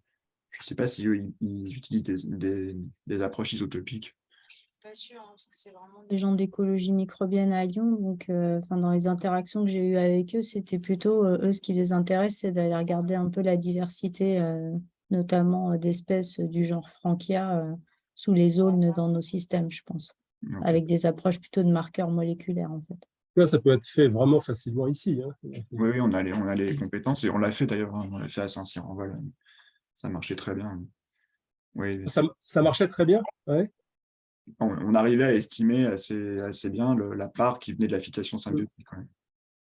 Je ne sais pas si eux, ils utilisent des approches isotopiques. Je suis pas sûre, hein, parce que c'est vraiment des gens d'écologie microbienne à Lyon. Donc, dans les interactions que j'ai eues avec eux, c'était plutôt eux, ce qui les intéresse, c'est d'aller regarder un peu la diversité, notamment d'espèces du genre Frankia sous les aulnes dans nos systèmes, je pense, avec des approches plutôt de marqueurs moléculaires, en fait. Là, ça peut être fait vraiment facilement ici. Hein. Oui, on a les compétences et on l'a fait d'ailleurs, hein, on l'a fait à Saint-Cyr-en-Val. Ça marchait très bien. Oui, ça marchait très bien, ouais. On arrivait à estimer assez bien la part qui venait de la fixation symbiotique.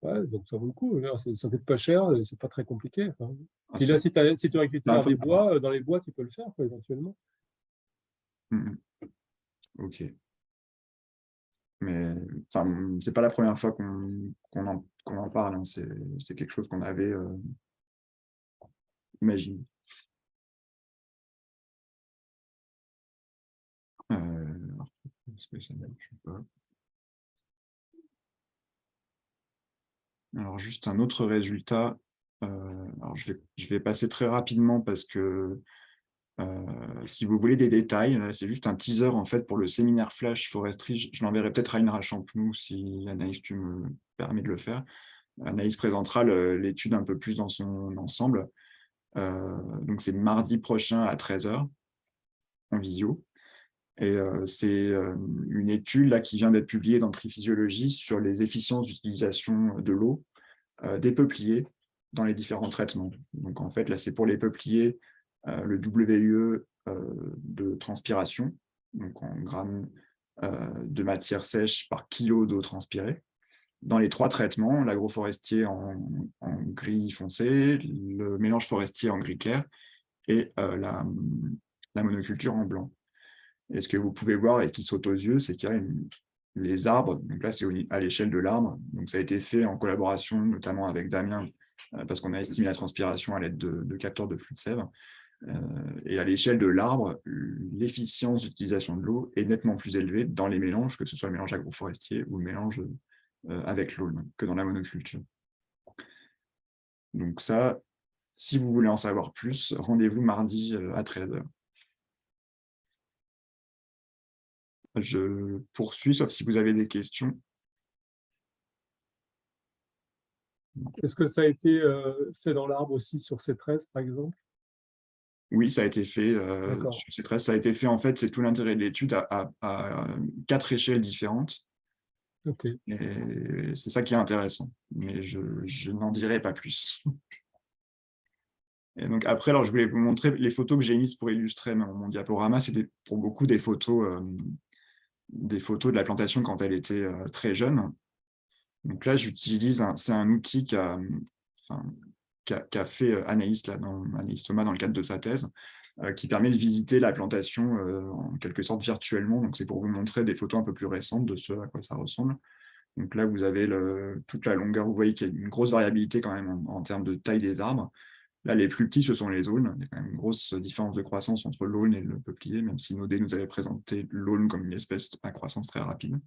Ouais, donc ça vaut le coup. Ça ne coûte pas cher, c'est pas très compliqué. Enfin. Puis là, si tu récupères des bois, dans les bois, tu peux le faire, quoi, éventuellement. Ok. Mais enfin, c'est pas la première fois qu'on en parle. Hein. C'est quelque chose qu'on avait imaginé. Est-ce que ça ne marche pas? Alors, juste un autre résultat. Alors je vais passer très rapidement parce que si vous voulez des détails, c'est juste un teaser en fait pour le séminaire Flash Foresterie. Je l'enverrai peut-être à Inra Champenoux si Anaïs, tu me permets de le faire. Anaïs présentera l'étude un peu plus dans son ensemble. Donc c'est mardi prochain à 13 h en visio. Et c'est une étude là, qui vient d'être publiée dans Triphysiologie sur les efficiences d'utilisation de l'eau des peupliers dans les différents traitements. Donc en fait, là, c'est pour les peupliers, le WUE de transpiration, donc en grammes de matière sèche par kilo d'eau transpirée. Dans les 3 traitements, l'agroforestier en gris foncé, le mélange forestier en gris clair et la monoculture en blanc. Et ce que vous pouvez voir et qui saute aux yeux, c'est qu'il y a les arbres, donc là c'est à l'échelle de l'arbre, donc ça a été fait en collaboration notamment avec Damien, parce qu'on a estimé la transpiration à l'aide de capteurs de flux de sève, et à l'échelle de l'arbre, l'efficience d'utilisation de l'eau est nettement plus élevée dans les mélanges, que ce soit le mélange agroforestier ou le mélange avec l'eau, que dans la monoculture. Donc ça, si vous voulez en savoir plus, rendez-vous mardi à 13h. Je poursuis, sauf si vous avez des questions. Est-ce que ça a été fait dans l'arbre aussi sur C13, par exemple? Oui, ça a été fait D'accord. sur C13. Ça a été fait, en fait, c'est tout l'intérêt de l'étude à 4 échelles différentes. Ok. Et c'est ça qui est intéressant. Mais je n'en dirai pas plus. Et donc après, alors je voulais vous montrer les photos que j'ai mises pour illustrer mon diaporama. C'était pour beaucoup des photos de la plantation quand elle était très jeune. Donc là, c'est un outil qu'a fait Anaïs Thomas dans le cadre de sa thèse, qui permet de visiter la plantation en quelque sorte virtuellement. Donc c'est pour vous montrer des photos un peu plus récentes de ce à quoi ça ressemble. Donc là, vous avez toute la longueur. Vous voyez qu'il y a une grosse variabilité quand même en termes de taille des arbres. Là, les plus petits, ce sont les aulnes. Il y a quand même une grosse différence de croissance entre l'aulne et le peuplier, même si Naudet nous avait présenté l'aulne comme une espèce à croissance très rapide.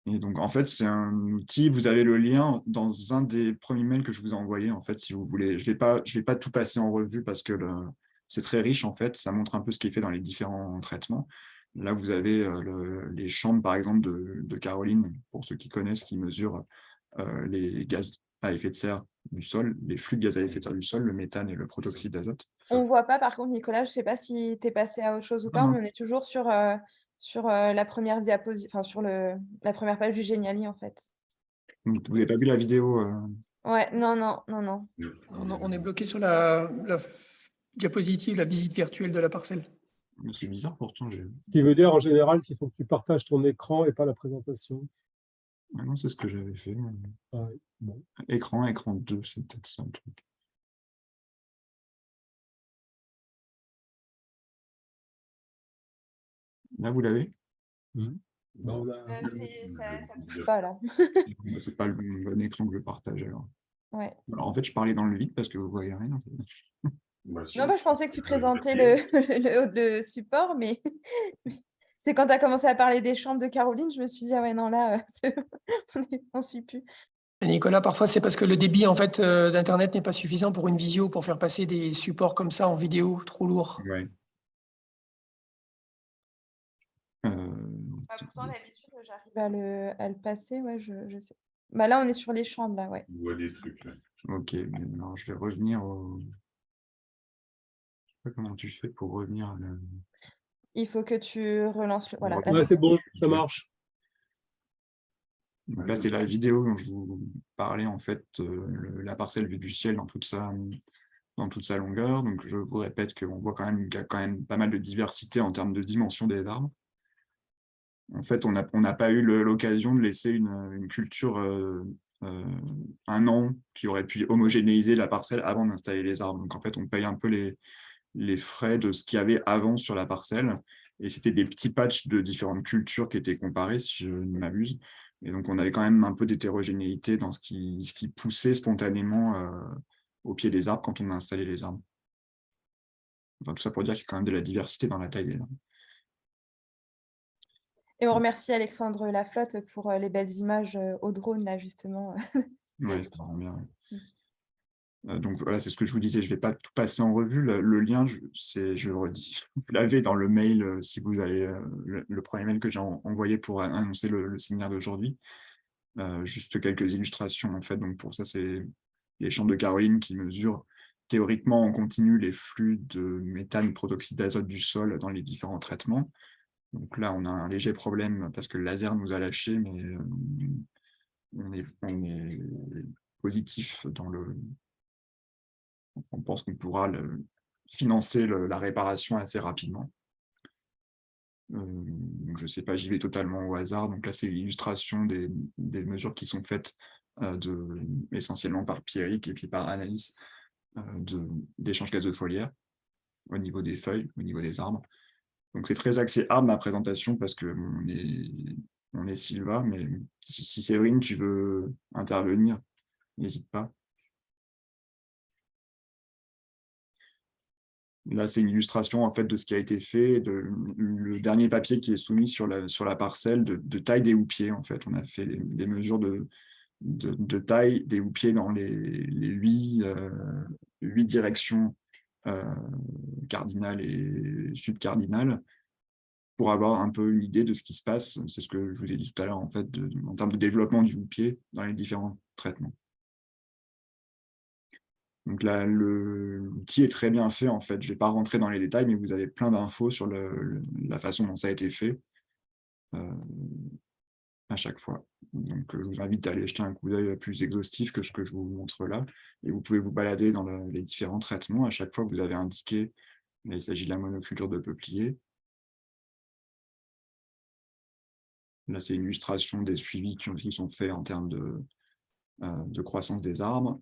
Et donc, en fait, c'est un outil. Vous avez le lien dans un des premiers mails que je vous ai envoyé, en fait, si vous voulez. Je vais pas tout passer en revue parce que c'est très riche, en fait. Ça montre un peu ce qui est fait dans les différents traitements. Là, vous avez les chambres, par exemple, de Caroline, pour ceux qui connaissent, qui mesurent les gaz à effet de serre du sol, les flux de gaz à effet de serre du sol, le méthane et le protoxyde d'azote. On ne voit pas, par contre, Nicolas, je ne sais pas si tu es passé à autre chose ou pas, mais on est toujours sur la première diapositive, enfin sur la première page du Geniali, en fait. Vous n'avez pas vu la vidéo Ouais, non. On est bloqué sur la diapositive, la visite virtuelle de la parcelle. C'est bizarre, pourtant. Ce qui veut dire en général qu'il faut que tu partages ton écran et pas la présentation. Ah non, c'est ce que j'avais fait. Ah oui, bon. Écran 2, c'est peut-être ça le truc. Là, vous l'avez? Bah, Ça ne bouge pas, là. C'est pas le bon écran que je partage, alors. Ouais. Alors, en fait, je parlais dans le vide parce que vous ne voyez rien. Non, je pensais que tu présentais le support, mais c'est quand tu as commencé à parler des chambres de Caroline, je me suis dit, ah ouais, non, là, on ne suit plus. Et Nicolas, parfois, c'est parce que le débit en fait, d'Internet n'est pas suffisant pour une visio, pour faire passer des supports comme ça en vidéo, trop lourd. Ouais. Pourtant, d'habitude, j'arrive à le passer, ouais, je sais. Bah, là, on est sur les chambres, là, ouais. On voit des trucs, là. Ok, alors je vais revenir au... Je sais pas comment tu fais pour revenir. Il faut que tu relances le... Voilà, là, Ouais, c'est bon, ça marche. Donc là, c'est la vidéo dont je vous parlais, en fait, la parcelle vue du ciel dans toute sa longueur. Donc, je vous répète qu'on voit qu'il y a quand même pas mal de diversité en termes de dimension des arbres. En fait, on n'a pas eu l'occasion de laisser une culture un an qui aurait pu homogénéiser la parcelle avant d'installer les arbres. Donc, en fait, on paye un peu les frais de ce qu'il y avait avant sur la parcelle. Et c'était des petits patchs de différentes cultures qui étaient comparés, si je ne m'abuse. Et donc, on avait quand même un peu d'hétérogénéité dans ce qui poussait spontanément au pied des arbres quand on a installé les arbres. Enfin, tout ça pour dire qu'il y a quand même de la diversité dans la taille des arbres. Et on remercie Alexandre Laflotte pour les belles images au drone, là, justement. Oui, ça rend bien. Donc voilà, c'est ce que je vous disais, je ne vais pas tout passer en revue. Le lien, je le redis, vous l'avez dans le mail, si vous avez le premier mail que j'ai envoyé pour annoncer le séminaire d'aujourd'hui. Juste quelques illustrations, en fait. Donc pour ça, c'est les chambres de Caroline qui mesurent théoriquement en continu les flux de méthane, protoxyde d'azote du sol dans les différents traitements. Donc là, on a un léger problème parce que le laser nous a lâché, mais on est positif dans le... On pense qu'on pourra financer la réparation assez rapidement. Je ne sais pas, j'y vais totalement au hasard. Donc là, c'est l'illustration des mesures qui sont faites essentiellement par Pierrick et puis par Anaïs d'échange gazeux foliaire au niveau des feuilles, au niveau des arbres. Donc c'est très axé arbre ma présentation parce qu'on est Sylva, mais si Séverine, tu veux intervenir, n'hésite pas. Là, c'est une illustration en fait, de ce qui a été fait, le dernier papier qui est soumis sur la parcelle de taille des houppiers. En fait, on a fait des mesures de taille des houppiers dans les 8 directions cardinales et subcardinales pour avoir un peu une idée de ce qui se passe. C'est ce que je vous ai dit tout à l'heure, en fait, en termes de développement du houppier dans les différents traitements. Donc là, l'outil est très bien fait, en fait. Je ne vais pas rentrer dans les détails, mais vous avez plein d'infos sur la façon dont ça a été fait à chaque fois. Donc, je vous invite à aller jeter un coup d'œil plus exhaustif que ce que je vous montre là. Et vous pouvez vous balader dans les différents traitements. À chaque fois, vous avez indiqué, là, il s'agit de la monoculture de peuplier. Là, c'est une illustration des suivis qui sont faits en termes de croissance des arbres.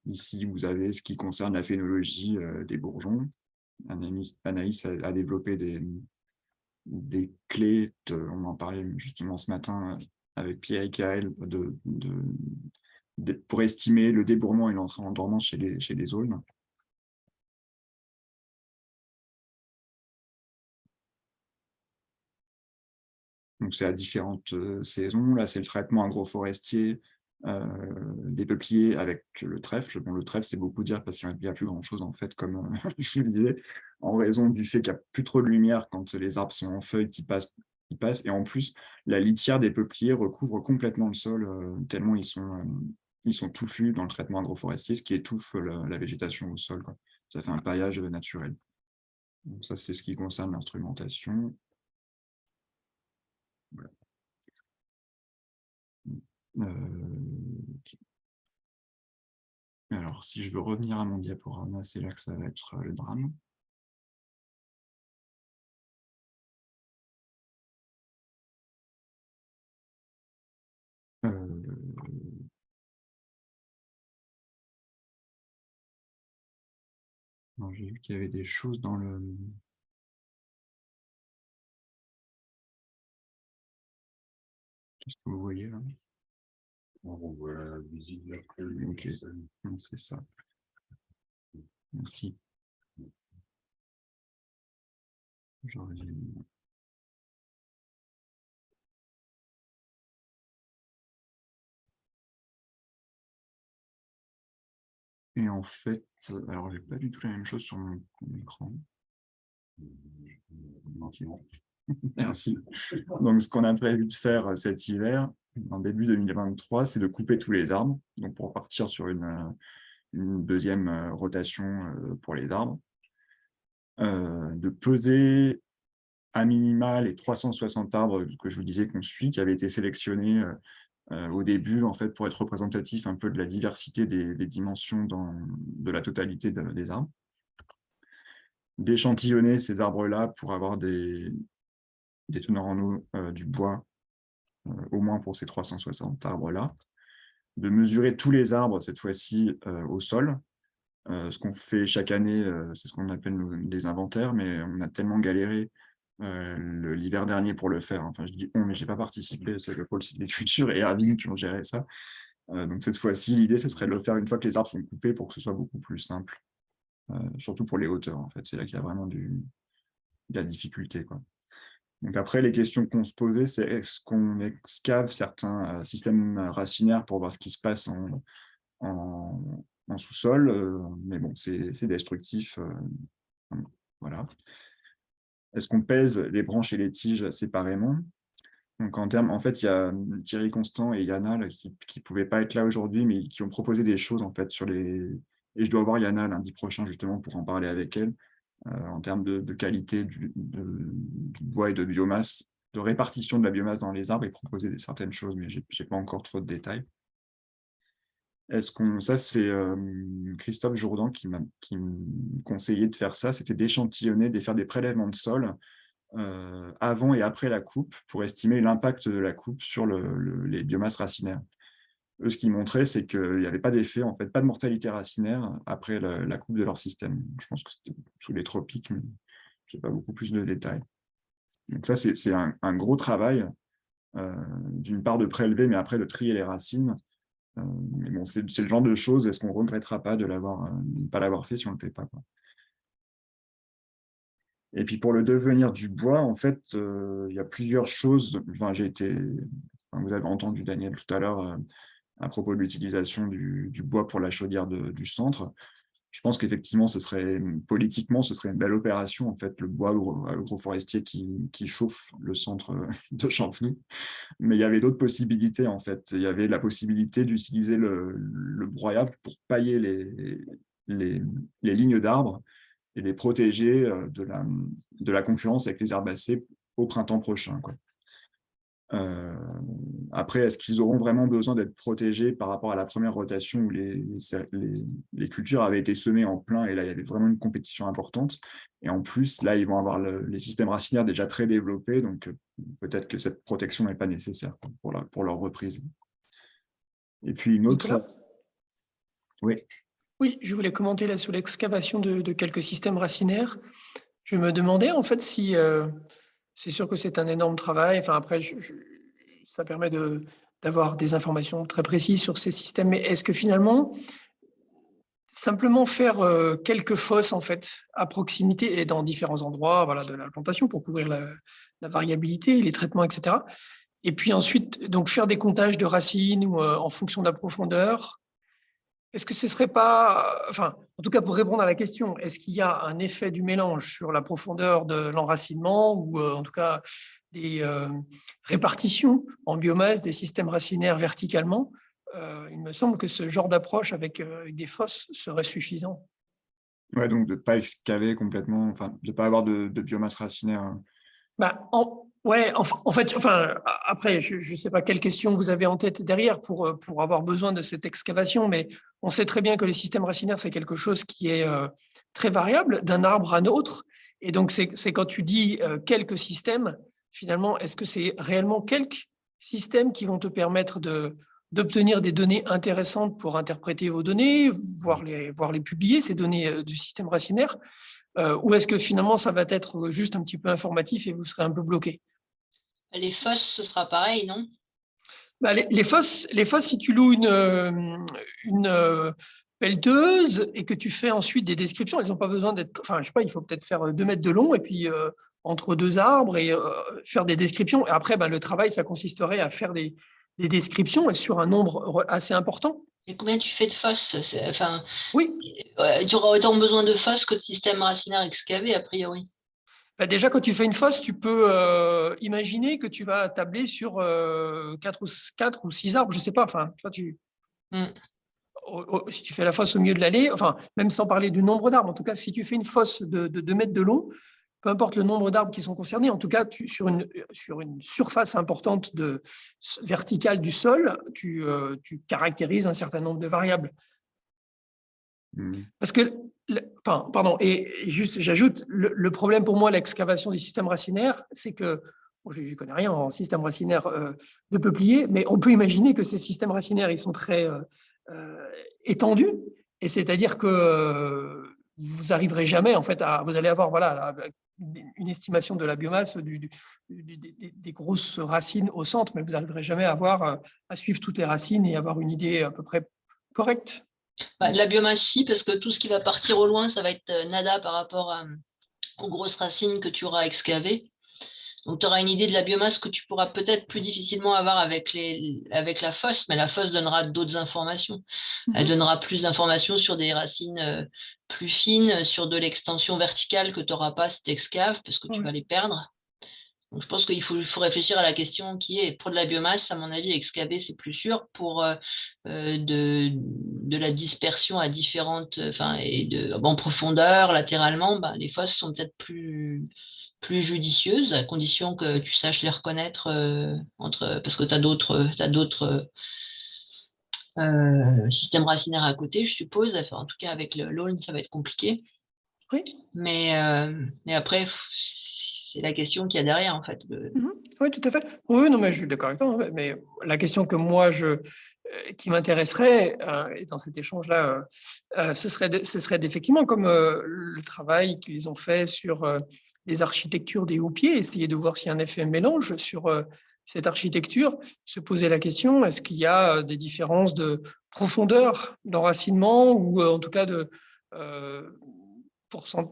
Ici, vous avez ce qui concerne la phénologie des bourgeons. Anaïs a développé des clés, on en parlait justement ce matin avec Pierre et Kaël, pour estimer le débourrement et l'entrée en dormance chez les aulnes. Donc, c'est à différentes saisons. Là, c'est le traitement agroforestier des peupliers avec le trèfle. Bon, le trèfle, c'est beaucoup dire parce qu'il n'y a plus grand-chose, en fait, comme je vous le disais, en raison du fait qu'il n'y a plus trop de lumière quand les arbres sont en feuilles qui passent. Et en plus, la litière des peupliers recouvre complètement le sol, tellement ils sont touffus dans le traitement agroforestier, ce qui étouffe la végétation au sol, quoi. Ça fait un paillage naturel. Donc, ça, c'est ce qui concerne l'instrumentation. Voilà. Okay. Alors, si je veux revenir à mon diaporama, c'est là que ça va être le drame. J'ai vu qu'il y avait des choses dans le... Qu'est-ce que vous voyez là? On voit la visite de la... Ok, c'est ça. Merci. Et en fait, alors j'ai pas du tout la même chose sur mon écran. Merci. Donc, ce qu'on a prévu de faire cet hiver, en début 2023, c'est de couper tous les arbres, donc pour partir sur une deuxième rotation pour les arbres, de peser à minima les 360 arbres que je vous disais qu'on suit, qui avaient été sélectionnés au début, en fait, pour être représentatif un peu de la diversité des dimensions de la totalité des arbres. D'échantillonner ces arbres-là pour avoir des teneurs en eau du bois, au moins pour ces 360 arbres-là. De mesurer tous les arbres, cette fois-ci, au sol. Ce qu'on fait chaque année, c'est ce qu'on appelle les inventaires, mais on a tellement galéré l'hiver dernier pour le faire. Enfin, je dis on, mais je n'ai pas participé, c'est le pôle sylviculture et Erwin qui ont géré ça. Donc cette fois-ci, l'idée, ce serait de le faire une fois que les arbres sont coupés pour que ce soit beaucoup plus simple. Surtout pour les hauteurs, en fait. C'est là qu'il y a vraiment de la difficulté, quoi. Donc après, les questions qu'on se posait, c'est est-ce qu'on excave certains systèmes racinaires pour voir ce qui se passe en sous-sol, mais bon, c'est destructif. Voilà. Est-ce qu'on pèse les branches et les tiges séparément? Donc en fait, il y a Thierry Constant et Yana qui ne pouvaient pas être là aujourd'hui, mais qui ont proposé des choses en fait sur les... Et je dois voir Yana lundi prochain justement pour en parler avec elle, en termes de qualité du bois et de biomasse, de répartition de la biomasse dans les arbres et proposer certaines choses, mais je n'ai pas encore trop de détails. Ça, c'est Christophe Jourdan qui me conseillait de faire ça, c'était d'échantillonner, de faire des prélèvements de sol avant et après la coupe pour estimer l'impact de la coupe sur les biomasses racinaires. Eux, ce qu'ils montraient, c'est qu'il n'y avait pas d'effet, en fait, pas de mortalité racinaire après la coupe de leur système. Je pense que c'était sous les tropiques, mais je n'ai pas beaucoup plus de détails. Donc ça, c'est un gros travail, d'une part de prélever, mais après de trier les racines, Mais bon, c'est le genre de choses, est-ce qu'on ne regrettera pas de pas l'avoir fait si on ne le fait pas, quoi. Et puis pour le devenir du bois, en fait, il y a plusieurs choses. Enfin, vous avez entendu Daniel tout à l'heure à propos de l'utilisation du bois pour la chaudière du centre. Je pense qu'effectivement, politiquement, ce serait une belle opération, en fait, le bois agroforestier qui chauffe le centre de Champigny. Mais il y avait d'autres possibilités, en fait. Il y avait la possibilité d'utiliser le broyat pour pailler les lignes d'arbres et les protéger de la concurrence avec les herbacées au printemps prochain, quoi. Après, est-ce qu'ils auront vraiment besoin d'être protégés par rapport à la première rotation où les cultures avaient été semées en plein et là, il y avait vraiment une compétition importante. Et en plus, là, ils vont avoir les systèmes racinaires déjà très développés, donc peut-être que cette protection n'est pas nécessaire pour leur reprise. Et puis une autre... Nicolas ? Oui. Oui, je voulais commenter là sur l'excavation de quelques systèmes racinaires. Je me demandais en fait si, c'est sûr que c'est un énorme travail, enfin après, ça permet d'avoir des informations très précises sur ces systèmes, mais est-ce que finalement, simplement faire quelques fosses en fait à proximité et dans différents endroits, voilà, de la plantation pour couvrir la variabilité, les traitements, etc. Et puis ensuite, donc faire des comptages de racines ou en fonction de la profondeur. Est-ce que ce serait pas, enfin, en tout cas pour répondre à la question, est-ce qu'il y a un effet du mélange sur la profondeur de l'enracinement ou en tout cas des répartitions en biomasse des systèmes racinaires verticalement? Il me semble que ce genre d'approche avec des fosses serait suffisant. Ouais, donc de ne pas excaver complètement, enfin, de ne pas avoir de biomasse racinaire. Bah, ouais, en fait, enfin, après, je ne sais pas quelle question vous avez en tête derrière pour avoir besoin de cette excavation, mais on sait très bien que les systèmes racinaires, c'est quelque chose qui est très variable d'un arbre à un autre. Et donc, c'est quand tu dis quelques systèmes, finalement, est-ce que c'est réellement quelques systèmes qui vont te permettre d'obtenir des données intéressantes pour interpréter vos données, voire les publier, ces données du système racinaire? Ou est-ce que finalement, ça va être juste un petit peu informatif et vous serez un peu bloqué? Les fosses, ce sera pareil, non? Bah, les fosses, si tu loues une pelleteuse et que tu fais ensuite des descriptions, elles n'ont pas besoin d'être, enfin, je sais pas, il faut peut-être faire 2 mètres de long et puis entre 2 arbres et faire des descriptions. Et après, bah, le travail, ça consisterait à faire des descriptions et sur un nombre assez important. Et combien tu fais de fosses? Enfin, Oui. Tu auras autant besoin de fosses que de systèmes racinaires excavés, a priori. Bah déjà, quand tu fais une fosse, tu peux imaginer que tu vas tabler sur 4 ou 6 arbres, je ne sais pas. Enfin, toi, si tu fais la fosse au milieu de l'allée, enfin, même sans parler du nombre d'arbres, en tout cas, si tu fais une fosse de 2 mètres de long, peu importe le nombre d'arbres qui sont concernés, en tout cas, sur une surface importante verticale du sol, tu caractérises un certain nombre de variables. Parce que, pardon, et juste, j'ajoute, le problème pour moi, l'excavation des systèmes racinaires, c'est que, je ne connais rien en système racinaire de peuplier, mais on peut imaginer que ces systèmes racinaires, ils sont très étendus, et c'est-à-dire que vous n'arriverez jamais, en fait, vous allez avoir, voilà, une estimation de la biomasse des grosses racines au centre, mais vous n'arriverez jamais à suivre toutes les racines et avoir une idée à peu près correcte. Bah, de la biomasse, si, parce que tout ce qui va partir au loin, ça va être nada par rapport aux grosses racines que tu auras excavées. Donc, tu auras une idée de la biomasse que tu pourras peut-être plus difficilement avoir avec la fosse, mais la fosse donnera d'autres informations. Elle donnera plus d'informations sur des racines plus fines, sur de l'extension verticale que tu n'auras pas si tu excaves, parce que tu vas les perdre. Donc, je pense qu'il faut réfléchir à la question qui est, pour de la biomasse, à mon avis, excaver, c'est plus sûr. Pour de la dispersion à différentes, en profondeur, latéralement, les fosses sont peut-être plus judicieuses, à condition que tu saches les reconnaître parce que tu as d'autres systèmes racinaires à côté, je suppose. Enfin, en tout cas, avec l'aulne, ça va être compliqué. Oui. Mais après, c'est la question qu'il y a derrière, en fait. Oui, tout à fait. Oui, non, mais je suis d'accord avec toi. Mais la question que moi, qui m'intéresserait dans cet échange-là, ce serait effectivement comme le travail qu'ils ont fait sur les architectures des houppiers, essayer de voir s'il y a un effet mélange sur cette architecture, se poser la question, est-ce qu'il y a des différences de profondeur d'enracinement ou en tout cas de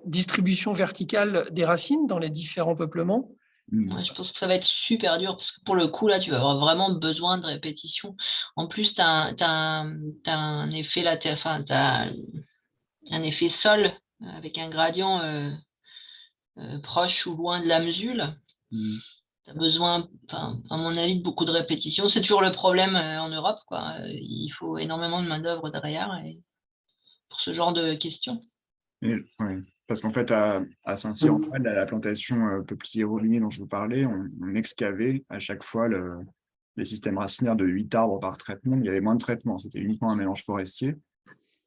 distribution verticale des racines dans les différents peuplements? Ouais, je pense que ça va être super dur parce que pour le coup, là, tu vas avoir vraiment besoin de répétition. En plus, tu as, un effet enfin, t'as un effet sol avec un gradient proche ou loin de la mesure. Tu as besoin, à mon avis, de beaucoup de répétitions. C'est toujours le problème en Europe, quoi. Il faut énormément de main-d'œuvre derrière pour ce genre de questions. Ouais. Parce qu'en fait, à Saint-Cyr-en-Mal, à la plantation peuplier robinier dont je vous parlais, on excavait à chaque fois les systèmes racinaires de 8 arbres par traitement. Il y avait moins de traitement, c'était uniquement un mélange forestier.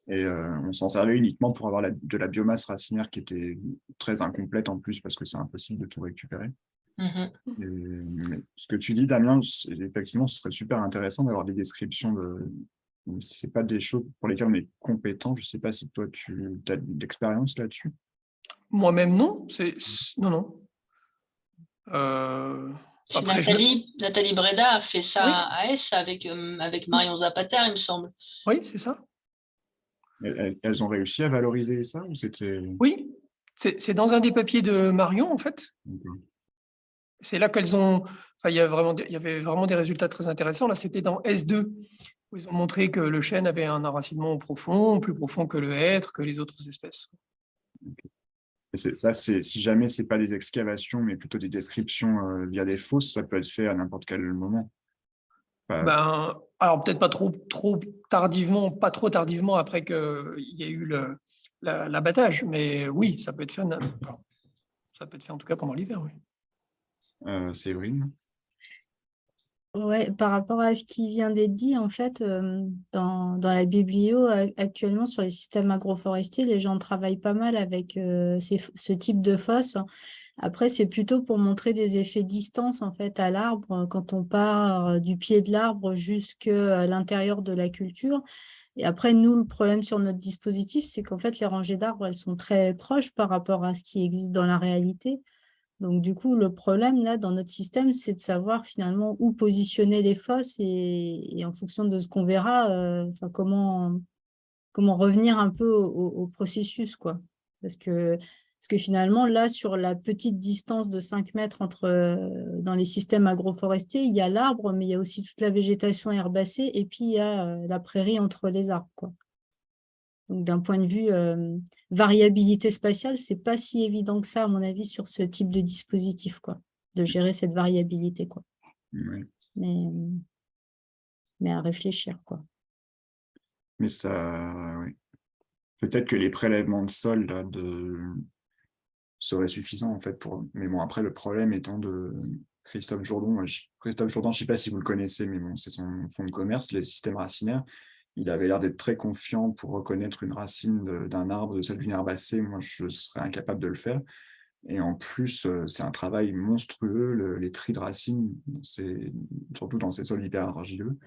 Et on s'en servait uniquement pour avoir de la biomasse racinaire qui était très incomplète en plus, parce que c'est impossible de tout récupérer. Mais ce que tu dis, Damien, effectivement, ce serait super intéressant d'avoir des descriptions ce n'est pas des choses pour lesquelles on est compétent. Je ne sais pas si toi, tu as de l'expérience là-dessus. Moi-même, non. Non. Après, Nathalie Breda a fait ça à Aes avec Marion Zapater, il me semble. Oui, c'est ça. Elles ont réussi à valoriser ça ou c'était... Oui, c'est dans un des papiers de Marion, en fait. C'est là qu'elles ont... Enfin, il y avait vraiment des résultats très intéressants. Là, c'était dans S2, où ils ont montré que le chêne avait un enracinement profond, plus profond que le hêtre, que les autres espèces. Ça, si jamais ce n'est pas des excavations, mais plutôt des descriptions via des fosses, ça peut être fait à n'importe quel moment. Alors peut-être pas trop tardivement, pas trop tardivement après qu'il y ait eu l'abattage, mais oui, ça peut être fait. Ça peut être fait en tout cas pendant l'hiver, oui. Séverine? Ouais, par rapport à ce qui vient d'être dit, en fait, dans la biblio, actuellement, sur les systèmes agroforestiers, les gens travaillent pas mal avec ce type de fosse. Après, c'est plutôt pour montrer des effets distance, en fait, à l'arbre, quand on part du pied de l'arbre jusqu'à l'intérieur de la culture. Et après, nous, le problème sur notre dispositif, c'est qu'en fait, les rangées d'arbres, elles sont très proches par rapport à ce qui existe dans la réalité. Donc, du coup, le problème, là, dans notre système, c'est de savoir finalement où positionner les fosses et en fonction de ce qu'on verra, comment revenir un peu au processus, quoi. Parce que finalement, là, sur la petite distance de 5 mètres dans les systèmes agroforestiers, il y a l'arbre, mais il y a aussi toute la végétation herbacée et puis il y a la prairie entre les arbres, quoi. Donc, d'un point de vue variabilité spatiale, ce n'est pas si évident que ça, à mon avis, sur ce type de dispositif, quoi, de gérer cette variabilité, quoi. Oui. Mais à réfléchir, quoi. Mais ça, oui. Peut-être que les prélèvements de sol là, seraient suffisants, en fait. Mais bon, après, le problème étant de Christophe Jourdan. Christophe Jourdan, je ne sais pas si vous le connaissez, mais bon, c'est son fonds de commerce, les systèmes racinaires. Il avait l'air d'être très confiant pour reconnaître une racine d'un arbre de celle d'une herbacée. Moi, je serais incapable de le faire. Et en plus, c'est un travail monstrueux, les tris de racines, surtout dans ces sols hyper argileux.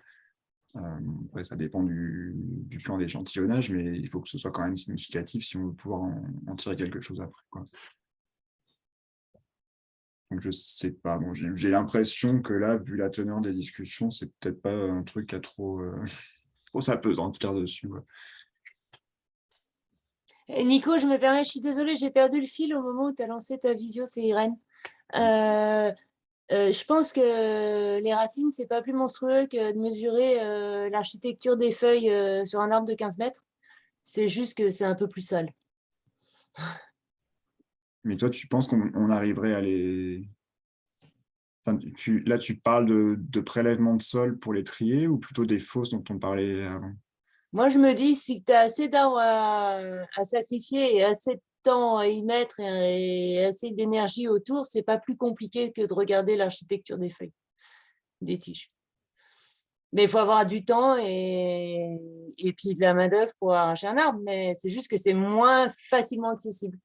Après, ça dépend du plan d'échantillonnage, mais il faut que ce soit quand même significatif si on veut pouvoir en tirer quelque chose après, quoi. Donc, je ne sais pas. Bon, j'ai l'impression que là, vu la teneur des discussions, c'est peut-être pas un truc à trop s'apesantir dessus. Ouais. Nico, je me permets, je suis désolée, j'ai perdu le fil au moment où tu as lancé ta visio, c'est Irène. Je pense que les racines, ce n'est pas plus monstrueux que de mesurer l'architecture des feuilles sur un arbre de 15 mètres. C'est juste que c'est un peu plus sale. Mais toi, tu penses qu'on arriverait à les... Enfin, là, tu parles de prélèvement de sol pour les trier ou plutôt des fosses dont on parlait avant? Moi, je me dis, si tu as assez d'arbres à sacrifier et assez de temps à y mettre et assez d'énergie autour, ce n'est pas plus compliqué que de regarder l'architecture des feuilles, des tiges. Mais il faut avoir du temps et puis de la main-d'œuvre pour arracher un arbre, mais c'est juste que c'est moins facilement accessible.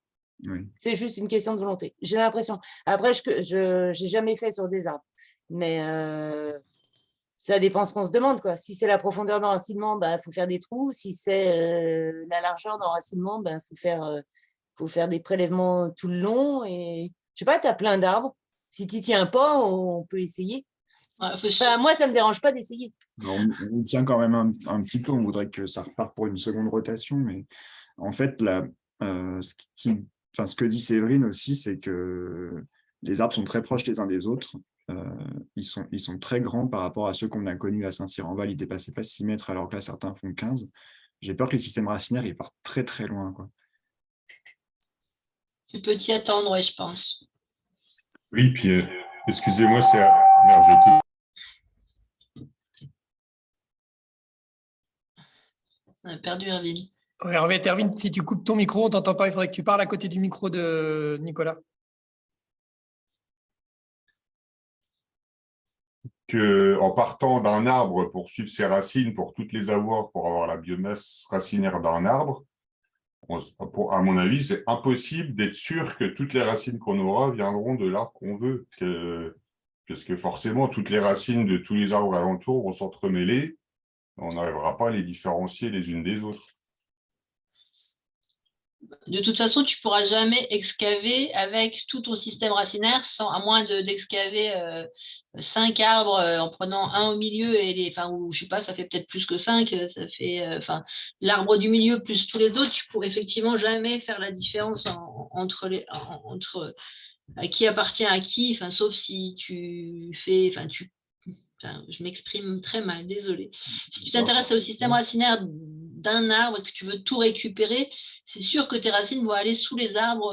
Oui. C'est juste une question de volonté, j'ai l'impression. Après, je n'ai jamais fait sur des arbres, mais ça dépend ce qu'on se demande, quoi. Si c'est la profondeur d'enracinement, faut faire des trous. Si c'est la largeur d'enracinement, faut faire des prélèvements tout le long. Et je sais pas, tu as plein d'arbres. Si tu n'y tiens pas, on peut essayer. Enfin, moi, ça ne me dérange pas d'essayer. On y tient quand même un petit peu, on voudrait que ça reparte pour une seconde rotation, mais en fait, ce que dit Séverine aussi, c'est que les arbres sont très proches les uns des autres. Ils sont très grands par rapport à ceux qu'on a connus à Saint-Cyr-en-Val, ils ne dépassaient pas 6 mètres alors que là, certains font 15. J'ai peur que les systèmes racinaires ils partent très très loin, quoi. Tu peux t'y attendre, ouais, je pense. Oui, puis excusez-moi, c'est... Merde, je coupe. On a perdu Erwin. Ouais, Erwin, si tu coupes ton micro, on ne t'entend pas. Il faudrait que tu parles à côté du micro de Nicolas. En partant d'un arbre pour suivre ses racines, pour toutes les avoir, pour avoir la biomasse racinaire d'un arbre, à mon avis, c'est impossible d'être sûr que toutes les racines qu'on aura viendront de l'arbre qu'on veut. Parce que forcément, toutes les racines de tous les arbres alentours vont s'entremêler. On n'arrivera pas à les différencier les unes des autres. De toute façon, tu ne pourras jamais excaver avec tout ton système racinaire, à moins d'excaver 5 arbres en prenant un au milieu, ou je sais pas, ça fait peut-être plus que 5, ça fait l'arbre du milieu plus tous les autres, tu pourrais effectivement jamais faire la différence entre à qui appartient à qui, sauf si tu fais, je m'exprime très mal, désolé. Si tu t'intéresses au système racinaire d'un arbre et que tu veux tout récupérer, c'est sûr que tes racines vont aller sous les arbres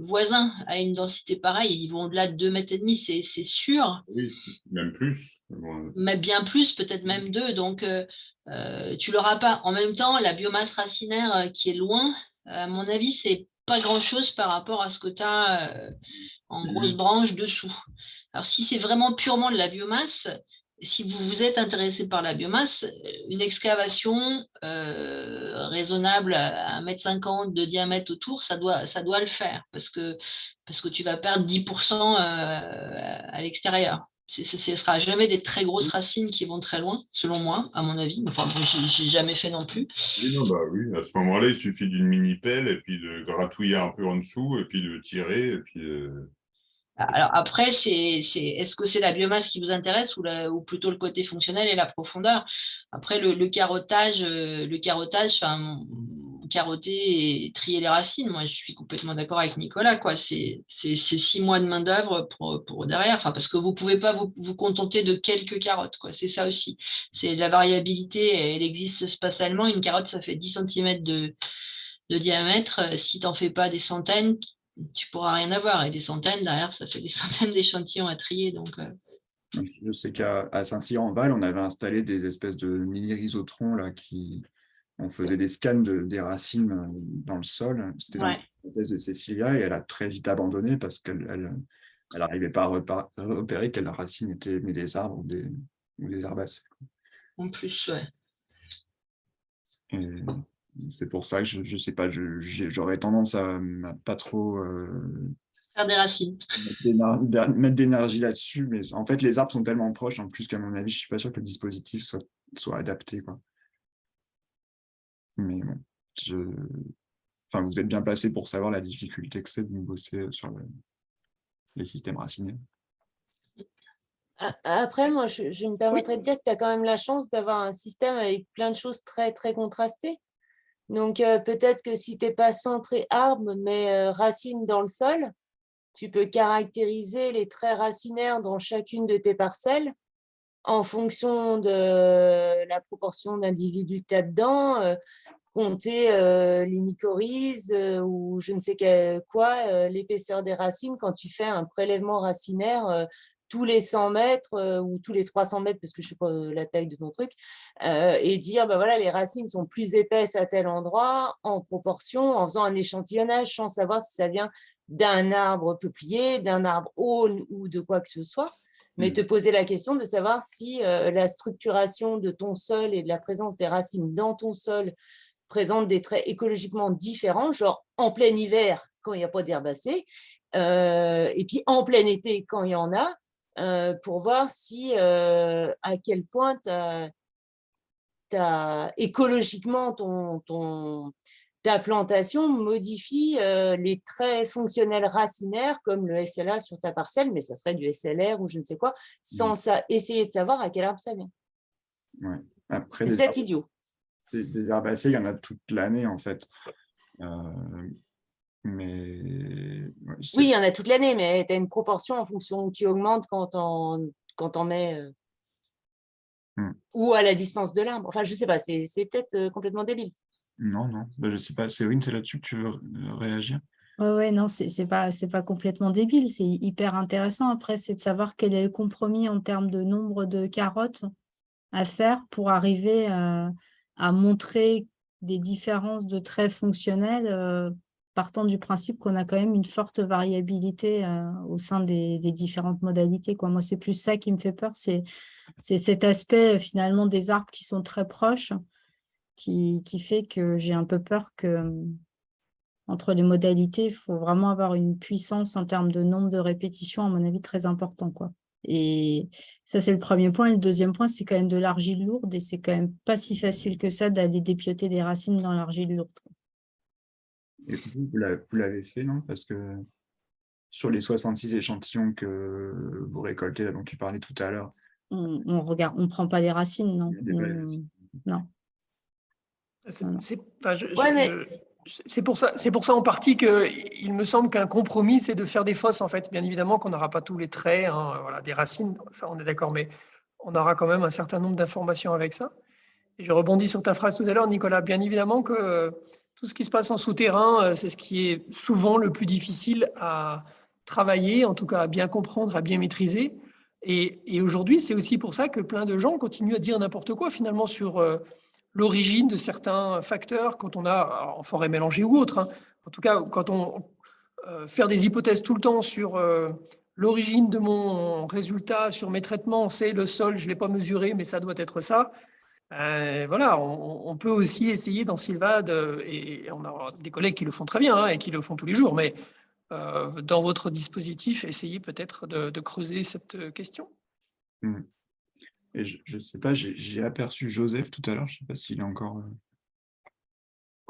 voisins à une densité pareille. Ils vont au-delà de 2,5 m, c'est sûr. Oui, même plus. Mais bien plus, peut-être même 2. Donc, tu ne l'auras pas. En même temps, la biomasse racinaire qui est loin, à mon avis, c'est pas grand-chose par rapport à ce que tu as en grosse branche dessous. Alors, si c'est vraiment purement de la biomasse, si vous vous êtes intéressé par la biomasse, une excavation raisonnable à 1,50 m de diamètre autour, ça doit le faire parce que tu vas perdre 10% à l'extérieur. Ce ne sera jamais des très grosses racines qui vont très loin, selon moi, à mon avis. Enfin, je n'ai jamais fait non plus. Oui, non, oui. À ce moment-là, il suffit d'une mini-pelle et puis de gratouiller un peu en dessous et puis de tirer. Et puis, Alors après, est-ce que c'est la biomasse qui vous intéresse ou plutôt le côté fonctionnel et la profondeur? Après, le carottage, carotter et trier les racines, moi je suis complètement d'accord avec Nicolas, quoi. C'est 6 mois de main-d'œuvre pour derrière, parce que vous ne pouvez pas vous contenter de quelques carottes, quoi. C'est ça aussi. C'est la variabilité, elle existe spatialement. Une carotte, ça fait 10 cm de diamètre. Si tu n'en fais pas des centaines, tu ne pourras rien avoir. Et des centaines, derrière, ça fait des centaines d'échantillons à trier. Donc, Je sais qu'à Saint-Cyr-en-Val, on avait installé des espèces de mini-rhizotrons là, on faisait des scans des racines dans le sol. C'était dans la thèse de Cécilia et elle a très vite abandonné parce qu'elle n'arrivait pas à repérer quelle racine était des arbres ou des herbacées. En plus, ouais. Et c'est pour ça que je ne sais pas, j'aurais tendance à pas trop faire des racines. Mettre d'énergie là-dessus, mais en fait, les arbres sont tellement proches, en plus qu'à mon avis, je ne suis pas sûr que le dispositif soit adapté, quoi. Mais bon, vous êtes bien placé pour savoir la difficulté que c'est de bosser sur les systèmes racinaires. Après, moi, je me permettrais de dire que tu as quand même la chance d'avoir un système avec plein de choses très, très contrastées. Donc, peut-être que si tu n'es pas centré arbre, mais racines dans le sol, tu peux caractériser les traits racinaires dans chacune de tes parcelles en fonction de la proportion d'individus que tu as dedans, compter les mycorhizes ou je ne sais quoi, l'épaisseur des racines quand tu fais un prélèvement racinaire tous les 100 mètres ou tous les 300 mètres, parce que je ne sais pas la taille de ton truc, et dire, voilà, les racines sont plus épaisses à tel endroit, en proportion, en faisant un échantillonnage, sans savoir si ça vient d'un arbre peuplier, d'un arbre aulne ou de quoi que ce soit, mais te poser la question de savoir si la structuration de ton sol et de la présence des racines dans ton sol présente des traits écologiquement différents, genre en plein hiver, quand il n'y a pas d'herbacées, et puis en plein été, quand il y en a, pour voir si à quel point écologiquement ta plantation modifie les traits fonctionnels racinaires comme le SLA sur ta parcelle, mais ça serait du SLR ou je ne sais quoi, sans essayer de savoir à quel arbre ça vient. Ouais. Après, C'est peut-être idiot. des herbacées, il y en a toute l'année, en fait. Mais ouais, Oui, il y en a toute l'année, mais tu as une proportion en fonction qui augmente quand on met ou à la distance de l'arbre. Enfin, je ne sais pas, c'est peut-être complètement débile. Non, bah, je ne sais pas. Séverine, c'est là-dessus que tu veux réagir? Ouais, non, c'est pas complètement débile, c'est hyper intéressant. Après, c'est de savoir quel est le compromis en termes de nombre de carottes à faire pour arriver à montrer des différences de traits fonctionnels, partant du principe qu'on a quand même une forte variabilité au sein des différentes modalités, quoi. Moi, c'est plus ça qui me fait peur, c'est cet aspect finalement des arbres qui sont très proches qui fait que j'ai un peu peur que entre les modalités, il faut vraiment avoir une puissance en termes de nombre de répétitions, à mon avis, très important, quoi. Et ça, c'est le premier point. Et le deuxième point, c'est quand même de l'argile lourde et c'est quand même pas si facile que ça d'aller dépioter des racines dans l'argile lourde. Et vous l'avez fait, non? Parce que sur les 66 échantillons que vous récoltez, là, dont tu parlais tout à l'heure, On regarde, on prend pas les racines, non. il y a des belles racines. Non. C'est pour ça en partie qu'il me semble qu'un compromis, c'est de faire des fosses, en fait. Bien évidemment qu'on n'aura pas tous les traits, hein, voilà, des racines, ça on est d'accord, mais on aura quand même un certain nombre d'informations avec ça. Et je rebondis sur ta phrase tout à l'heure, Nicolas. Bien évidemment que tout ce qui se passe en souterrain, c'est ce qui est souvent le plus difficile à travailler, en tout cas à bien comprendre, à bien maîtriser. Et aujourd'hui, c'est aussi pour ça que plein de gens continuent à dire n'importe quoi finalement sur l'origine de certains facteurs quand on a, en forêt mélangée ou autre, hein. En tout cas, quand on faire des hypothèses tout le temps sur l'origine de mon résultat, sur mes traitements, c'est le sol, je ne l'ai pas mesuré, mais ça doit être ça. Voilà, on peut aussi essayer dans Sylvade, et on a des collègues qui le font très bien hein, et qui le font tous les jours, mais dans votre dispositif, essayez peut-être de creuser cette question. Et je ne sais pas, j'ai aperçu Joseph tout à l'heure, je ne sais pas s'il est encore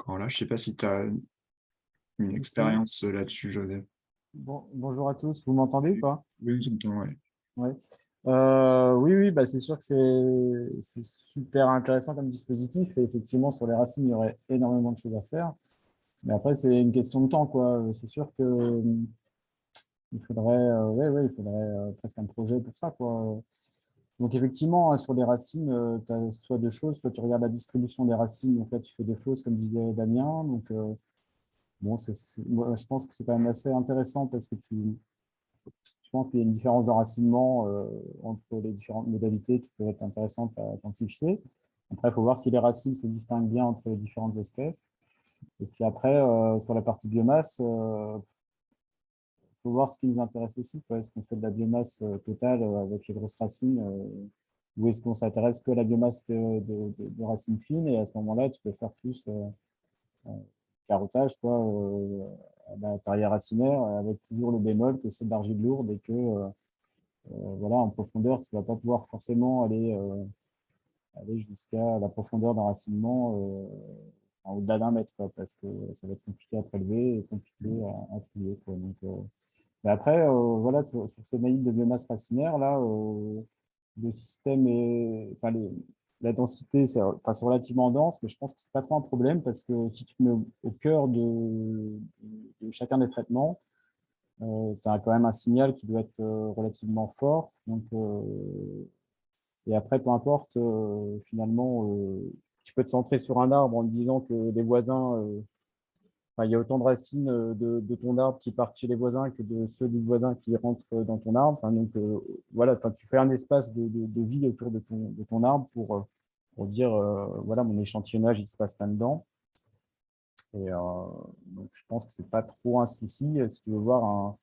là, je ne sais pas si tu as une expérience là-dessus, Joseph. Bonjour à tous, vous m'entendez ou pas? Oui, nous entendons, oui. Ouais. Oui, bah, c'est sûr que c'est super intéressant comme dispositif et effectivement sur les racines il y aurait énormément de choses à faire, mais après c'est une question de temps quoi. C'est sûr que il faudrait il faudrait presque un projet pour ça quoi. Donc effectivement hein, sur les racines tu as soit deux choses, soit tu regardes la distribution des racines, donc là tu fais des fosses comme disait Damien, donc bon moi, je pense que c'est quand même assez intéressant parce que je pense qu'il y a une différence d'enracinement entre les différentes modalités qui peuvent être intéressantes à quantifier. Après, il faut voir si les racines se distinguent bien entre les différentes espèces. Et puis après, sur la partie biomasse, il faut voir ce qui nous intéresse aussi. Est-ce qu'on fait de la biomasse totale avec les grosses racines ou est-ce qu'on s'intéresse que à la biomasse de racines fines? Et à ce moment-là, tu peux faire plus carottage, quoi, la carrière racinaire, avec toujours le bémol que c'est de l'argile lourde et que voilà, en profondeur, tu ne vas pas pouvoir forcément aller jusqu'à la profondeur d'enracinement au-delà d'un mètre, quoi, parce que ça va être compliqué à prélever et compliqué à trier, quoi. Donc, mais après, voilà, sur ces mailles de biomasse racinaire, là, le système est, enfin, la densité, c'est relativement dense, mais je pense que c'est pas trop un problème parce que si tu te mets au cœur de chacun des traitements, tu as quand même un signal qui doit être relativement fort. Donc, et après, peu importe, finalement, tu peux te centrer sur un arbre en te disant que les voisins, il y a autant de racines de ton arbre qui partent chez les voisins que de ceux du voisin qui rentrent dans ton arbre. Enfin, donc, voilà, tu fais un espace de vie autour de ton arbre pour dire, voilà, mon échantillonnage, il se passe là-dedans. Et donc, je pense que c'est pas trop un souci si tu veux voir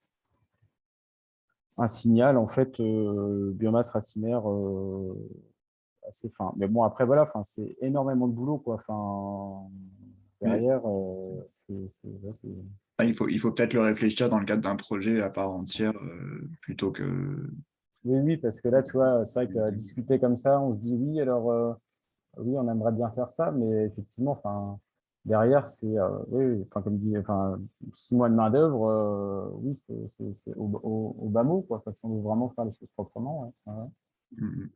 un signal, en fait, biomasse racinaire assez fin. Mais bon, après, voilà, c'est énormément de boulot, quoi. Derrière, il faut peut-être le réfléchir dans le cadre d'un projet à part entière plutôt que... Oui, parce que là, tu vois, c'est vrai que discuter comme ça, on se dit oui, alors oui, on aimerait bien faire ça, mais effectivement, derrière, c'est, oui, enfin, comme dit, enfin, 6 mois de main-d'œuvre, oui, c'est au bas mot, quoi. Enfin, si on veut vraiment faire les choses proprement. Ouais. Ouais. Mhm.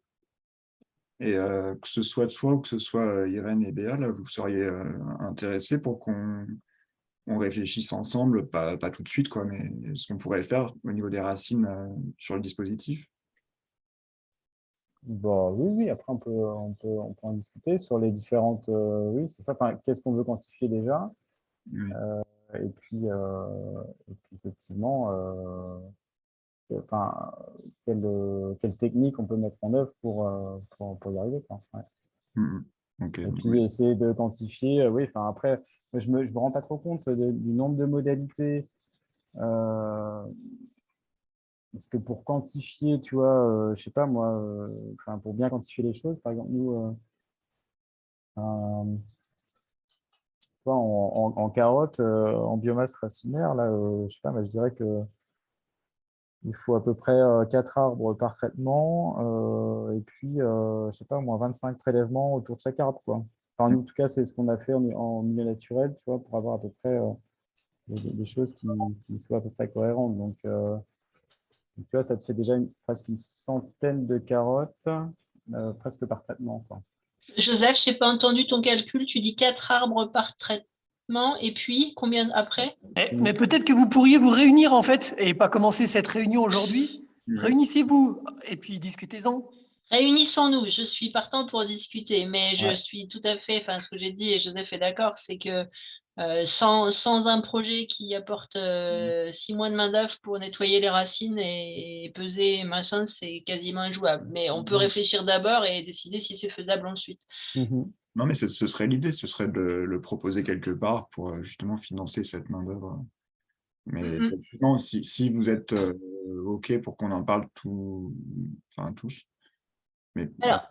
Et que ce soit toi ou que ce soit Irène et Béa, là, vous seriez intéressés pour qu'on réfléchisse ensemble, pas tout de suite, quoi, mais ce qu'on pourrait faire au niveau des racines sur le dispositif. Bah, oui, oui, après, on peut en discuter sur les différentes. Oui, c'est ça. Enfin, qu'est-ce qu'on veut quantifier déjà? Oui. Et puis effectivement, enfin, quelle technique on peut mettre en œuvre pour y arriver, quoi. Ouais. Mhm. Ok, Et donc, puis oui. essayer de quantifier, oui, enfin après, je me rends pas trop compte du nombre de modalités. Parce que pour quantifier, tu vois, je sais pas moi, enfin, pour bien quantifier les choses, par exemple, nous, tu vois, en carotte, en biomasse racinaire, là, je sais pas, mais je dirais que il faut à peu près 4 arbres par traitement, et puis, je sais pas, au moins 25 prélèvements autour de chaque arbre, quoi. Enfin, nous, en tout cas, c'est ce qu'on a fait en milieu naturel, tu vois, pour avoir à peu près des choses qui soient à peu près cohérentes. Donc, tu vois, ça te fait déjà presque une centaine de carottes, presque par traitement, quoi. Joseph, je n'ai pas entendu ton calcul. Tu dis 4 arbres par traitement et puis combien après? Mais peut-être que vous pourriez vous réunir en fait et pas commencer cette réunion aujourd'hui. Ouais. Réunissez-vous et puis discutez-en. Réunissons-nous. Je suis partant pour discuter, mais je Ouais. suis tout à fait, enfin, ce que j'ai dit et Joseph est d'accord, c'est que sans un projet qui apporte 6 mois de main-d'œuvre pour nettoyer les racines et peser machin, c'est quasiment injouable. Mais on peut réfléchir d'abord et décider si c'est faisable ensuite. Mhm. Non, mais ce serait l'idée, ce serait de le proposer quelque part pour justement financer cette main-d'œuvre. Mais non, si vous êtes OK pour qu'on en parle enfin, tous. Mais Alors,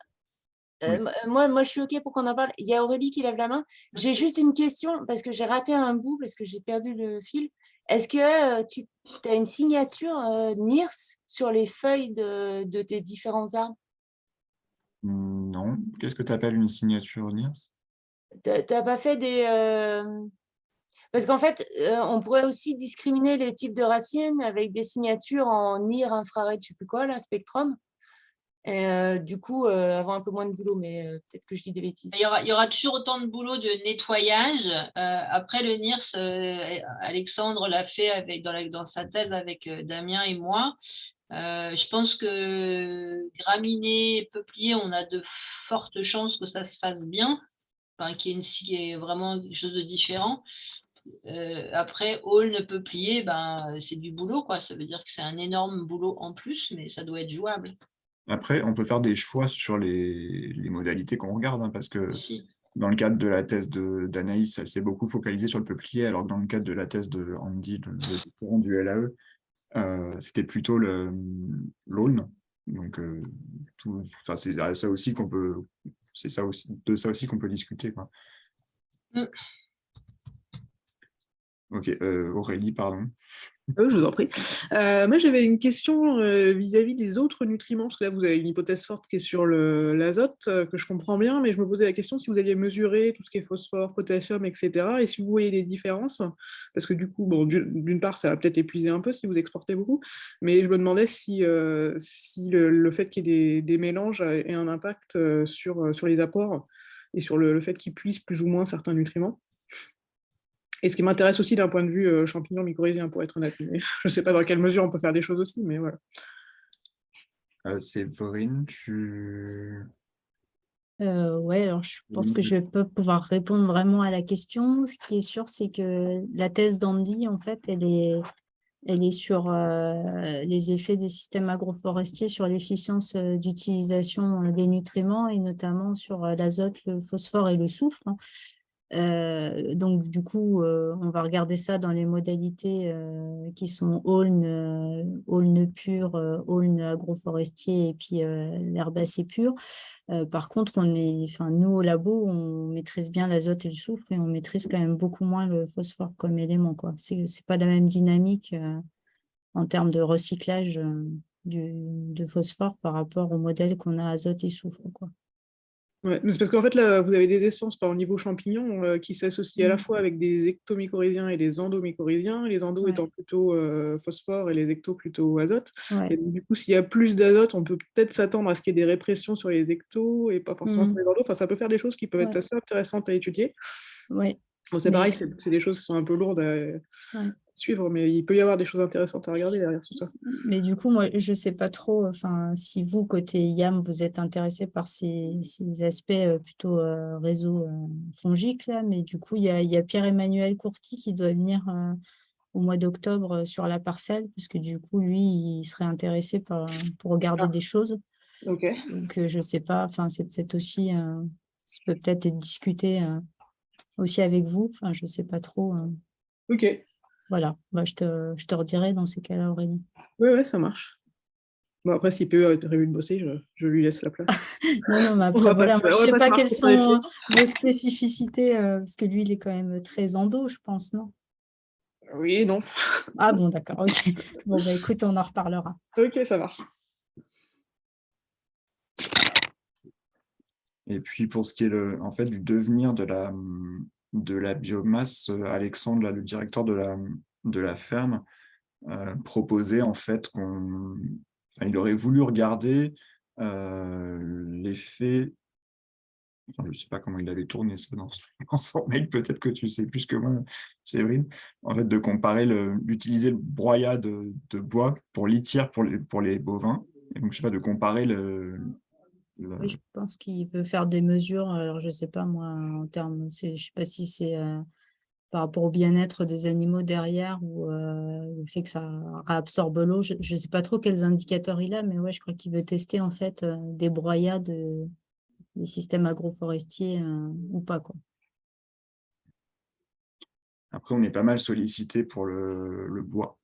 oui. moi, je suis OK pour qu'on en parle. Il y a Aurélie qui lève la main. J'ai juste une question parce que j'ai raté un bout, parce que j'ai perdu le fil. Est-ce que tu as une signature NIRS sur les feuilles de tes différents arbres? Non. Qu'est-ce que tu appelles une signature NIRS? T'as pas fait des... Parce qu'en fait, on pourrait aussi discriminer les types de racines avec des signatures en NIR, infrared, je sais plus quoi, là, spectrum. Et du coup, avoir un peu moins de boulot, mais peut-être que je dis des bêtises. Il y aura toujours autant de boulot de nettoyage. Après le NIRS, Alexandre l'a fait dans sa thèse avec Damien et moi. Je pense que graminées, peupliers, on a de fortes chances que ça se fasse bien, enfin, qu'il y ait vraiment quelque chose de différent. Après, aulne, peuplier, c'est du boulot, quoi. Ça veut dire que c'est un énorme boulot en plus, mais ça doit être jouable. Après, on peut faire des choix sur les modalités qu'on regarde, hein, parce que Aussi. dans le cadre de la thèse d'Anaïs, elle s'est beaucoup focalisée sur le peuplier, alors que dans le cadre de la thèse de Andy, le doctorant du LAE, c'était plutôt l'aulne. Donc, c'est ça aussi qu'on peut, c'est ça aussi, de ça aussi qu'on peut discuter, quoi. Ok, Aurélie, pardon. Je vous en prie. Moi, j'avais une question vis-à-vis des autres nutriments, parce que là, vous avez une hypothèse forte qui est sur l'azote, que je comprends bien, mais je me posais la question si vous alliez mesurer tout ce qui est phosphore, potassium, etc., et si vous voyez des différences, parce que du coup, bon, d'une part, ça va peut-être épuiser un peu si vous exportez beaucoup, mais je me demandais si le fait qu'il y ait des mélanges ait un impact sur les apports et sur le fait qu'ils puissent plus ou moins certains nutriments. Et ce qui m'intéresse aussi d'un point de vue champignon mycorhizien, pour être honnête. Mais je ne sais pas dans quelle mesure on peut faire des choses aussi, mais voilà. Séverine, tu... Ouais, alors je pense que je vais pas pouvoir répondre vraiment à la question. Ce qui est sûr, c'est que la thèse d'Andy, en fait, elle est sur les effets des systèmes agroforestiers sur l'efficience d'utilisation des nutriments et notamment sur l'azote, le phosphore et le soufre, hein. Donc, du coup, on va regarder ça dans les modalités qui sont aulne pur, aulne agroforestier et puis l'herbacée pure. Par contre, nous, au labo, on maîtrise bien l'azote et le soufre et on maîtrise quand même beaucoup moins le phosphore comme élément, quoi. C'est pas la même dynamique en termes de recyclage de phosphore par rapport au modèle qu'on a azote et soufre, quoi. Ouais, mais c'est parce qu'en fait, là, vous avez des essences par au niveau champignon qui s'associent à la fois avec des ectomycorhiziens et des endomycorhiziens, les endos Ouais. étant plutôt phosphore et les ectos plutôt azote. Ouais. Et donc, du coup, s'il y a plus d'azote, on peut peut-être s'attendre à ce qu'il y ait des répressions sur les ectos et pas forcément sur les endos. Enfin, ça peut faire des choses qui peuvent être Ouais. assez intéressantes à étudier. Ouais. Bon, c'est Mais- pareil, c'est des choses qui sont un peu lourdes à suivre, mais il peut y avoir des choses intéressantes à regarder derrière tout ça. Mais du coup, moi, je ne sais pas trop, enfin, si vous, côté IAM, vous êtes intéressé par ces aspects plutôt réseau fongique, là, mais du coup, il y a Pierre-Emmanuel Courty qui doit venir au mois d'octobre sur la parcelle, parce que du coup, lui, il serait intéressé pour regarder des choses. Ok. Donc, je ne sais pas, enfin, c'est peut-être aussi, ça peut peut-être être discuté aussi avec vous, enfin, je ne sais pas trop. Ok. Voilà, bah, je te redirai dans ces cas-là, Aurélie. Ouais, ça marche. Bon, après, s'il peut être prévu de bosser, je lui laisse la place. Non, mais On après, va voilà, pas moi, je se ne sais pas marcher quelles sur les sont pieds. vos spécificités, parce que lui, il est quand même très endo, je pense, non? Oui et non. Ah bon, d'accord, ok. Bon, bah écoute, on en reparlera. Ok, ça marche. Et puis pour ce qui est en fait, du devenir de la biomasse, Alexandre, là, le directeur de la ferme, proposait en fait il aurait voulu regarder l'effet, enfin, je ne sais pas comment il avait tourné ça dans son mail, peut-être que tu sais plus que moi, Séverine, en fait, de comparer d'utiliser le broyat de bois pour litière pour les bovins, et donc je sais pas, de comparer Oui, je pense qu'il veut faire des mesures, alors je ne sais pas moi, en termes, je ne sais pas si c'est par rapport au bien-être des animaux derrière ou le fait que ça réabsorbe l'eau. Je ne sais pas trop quels indicateurs il a, mais ouais, je crois qu'il veut tester en fait des broyats des systèmes agroforestiers ou pas, quoi. Après, on est pas mal sollicité pour le bois.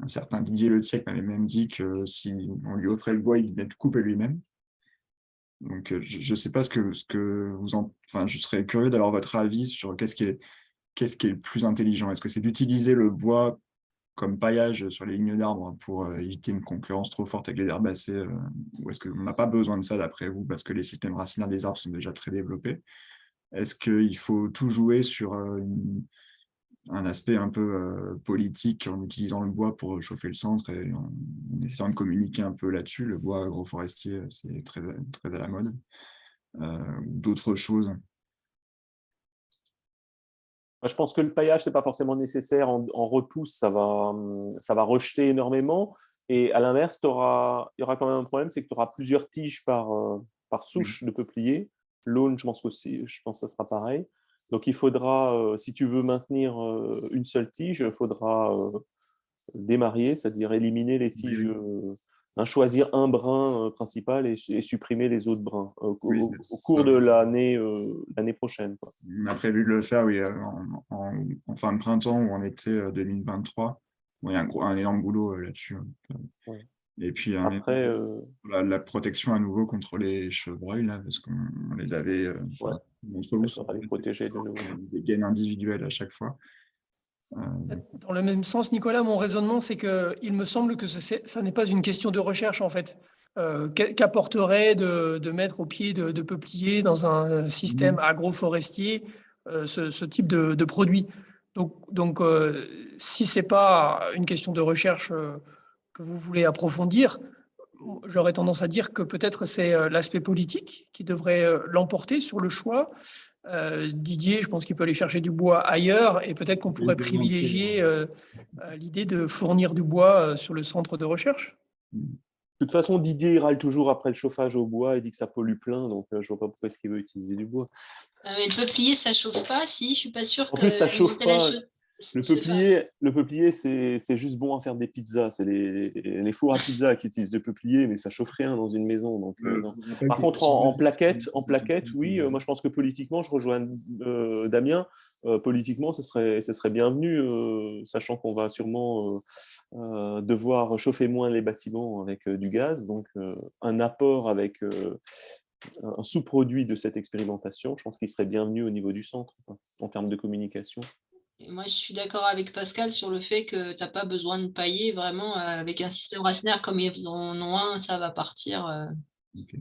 Un certain Didier Le Tiec m'avait même dit que si on lui offrait le bois, il venait de couper lui-même. Donc, je ne sais pas ce que vous en... Enfin, je serais curieux d'avoir votre avis sur qu'est-ce qui est le plus intelligent. Est-ce que c'est d'utiliser le bois comme paillage sur les lignes d'arbres pour éviter une concurrence trop forte avec les herbacées, ou est-ce qu'on n'a pas besoin de ça d'après vous, parce que les systèmes racinaires des arbres sont déjà très développés? Est-ce qu'il faut tout jouer sur un aspect un peu politique en utilisant le bois pour chauffer le centre et en essayant de communiquer un peu là-dessus? Le bois agroforestier, c'est très, très à la mode. D'autres choses? Je pense que le paillage, ce n'est pas forcément nécessaire. En repousse, ça va rejeter énormément. Et à l'inverse, il y aura quand même un problème, c'est que tu auras plusieurs tiges par souche de peuplier. L'aulne, je pense que ça sera pareil. Donc il faudra, si tu veux maintenir une seule tige, il faudra démarier, c'est-à-dire éliminer les tiges, choisir un brin principal et supprimer les autres brins au cours de l'année prochaine, quoi. On a prévu de le faire, oui, en fin de printemps ou en été 2023. Bon, il y a un énorme boulot là-dessus. Ouais. Et puis Après, la protection à nouveau contre les chevreuils, là, parce qu'on les avait d'entre vous ça sera les protéger de nouveau. Des gaines individuelles à chaque fois. Dans le même sens, Nicolas, mon raisonnement, c'est qu'il me semble que ça n'est pas une question de recherche, en fait. Qu'apporterait de mettre au pied de peupliers dans un système agroforestier ce type de produit? Donc si ce n'est pas une question de recherche que vous voulez approfondir, j'aurais tendance à dire que peut-être c'est l'aspect politique qui devrait l'emporter sur le choix. Didier, je pense qu'il peut aller chercher du bois ailleurs et peut-être qu'on pourrait privilégier l'idée de fournir du bois sur le centre de recherche. De toute façon, Didier il râle toujours après le chauffage au bois et dit que ça pollue plein, donc je ne vois pas pourquoi est-ce qu'il veut utiliser du bois. Mais le peuplier, ça ne chauffe pas, si, je ne suis pas sûre que... En plus, ça ne chauffe pas. Le peuplier, c'est juste bon à faire des pizzas. C'est les fours à pizza qui utilisent le peuplier, mais ça chauffe rien dans une maison. Donc, non. Par contre, en plaquette, oui, moi je pense que politiquement, je rejoins Damien. Politiquement, ce serait bienvenu, sachant qu'on va sûrement devoir chauffer moins les bâtiments avec du gaz. Donc, un apport avec un sous-produit de cette expérimentation, je pense qu'il serait bienvenu au niveau du centre, en termes de communication. Et moi, je suis d'accord avec Pascal sur le fait que tu n'as pas besoin de pailler vraiment avec un système racinaire comme ils en ont un, ça va partir. Okay.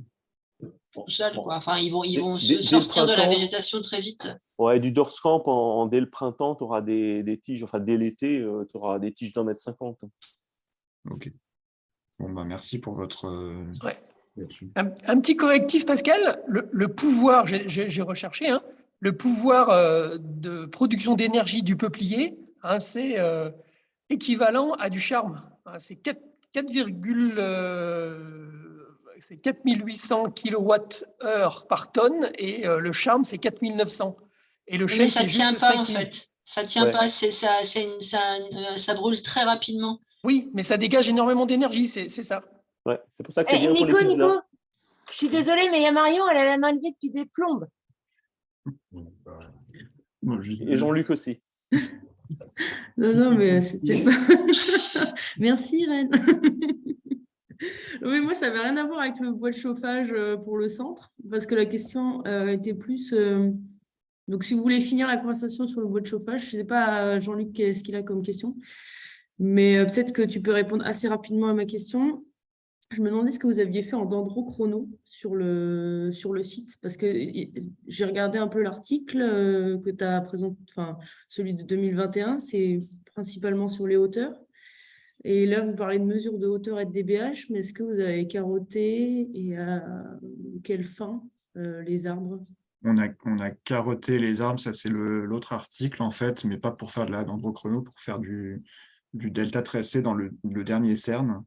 tout seul, quoi. Enfin, ils vont Dès le sortir de la printemps, végétation très vite. ouais, du Dorscamp, dès le printemps, tu auras des tiges, enfin dès l'été, tu auras des tiges d'1,50 m. Ok. Bon, bah, merci pour votre... Ouais. là-dessus. Un petit correctif, Pascal, le pouvoir, j'ai recherché, hein, le pouvoir de production d'énergie du peuplier, hein, c'est équivalent à du charme. Hein, c'est 4800 kWh par tonne et le charme, c'est 4900. Et le Mais chêne, ça c'est tient juste pas, en 5000. fait. Ça tient Ouais. pas, ça brûle très rapidement. Oui, mais ça dégage énormément d'énergie, c'est ça. Ouais, c'est pour ça que c'est bien pour les Nico, tiges là. je suis désolée, mais il y a Marion, elle a la main levée depuis des plombes. Bon, Et Jean-Luc aussi. Non, mais c'était pas. Merci, Irène. Mais moi, ça n'avait rien à voir avec le bois de chauffage pour le centre, parce que la question était plus. Donc, si vous voulez finir la conversation sur le bois de chauffage, je ne sais pas, Jean-Luc, ce qu'il a comme question, mais peut-être que tu peux répondre assez rapidement à ma question. Je me demandais ce que vous aviez fait en dendrochrono sur le site, parce que j'ai regardé un peu l'article que tu as présenté, enfin, celui de 2021, c'est principalement sur les hauteurs. Et là, vous parlez de mesures de hauteur et de DBH, mais est-ce que vous avez carotté et à quelle fin les arbres? On a carotté les arbres, ça c'est l'autre article en fait, mais pas pour faire de la dendrochrono, pour faire du delta tracé dans le dernier cerne.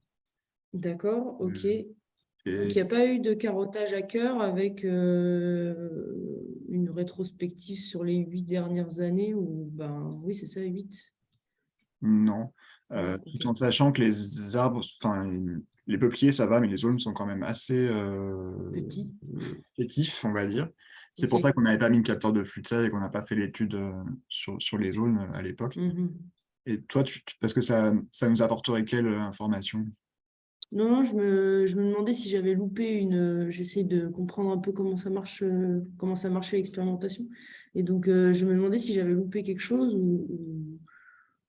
D'accord, ok. Et Donc, il n'y a pas eu de carottage à cœur avec une rétrospective sur les 8 dernières années ou ben oui, c'est ça, 8. non, Ok. tout en sachant que les arbres, enfin les peupliers ça va, mais les aulnes sont quand même assez Petit. chétifs, on va dire. C'est pour Ok. ça qu'on n'avait pas mis le capteur de flux de sel et qu'on n'a pas fait l'étude sur les aulnes à l'époque. Mhm. Et toi, parce que ça nous apporterait quelle information? Non, je me demandais si j'avais loupé j'essaie de comprendre un peu comment ça marchait l'expérimentation. Et donc, je me demandais si j'avais loupé quelque chose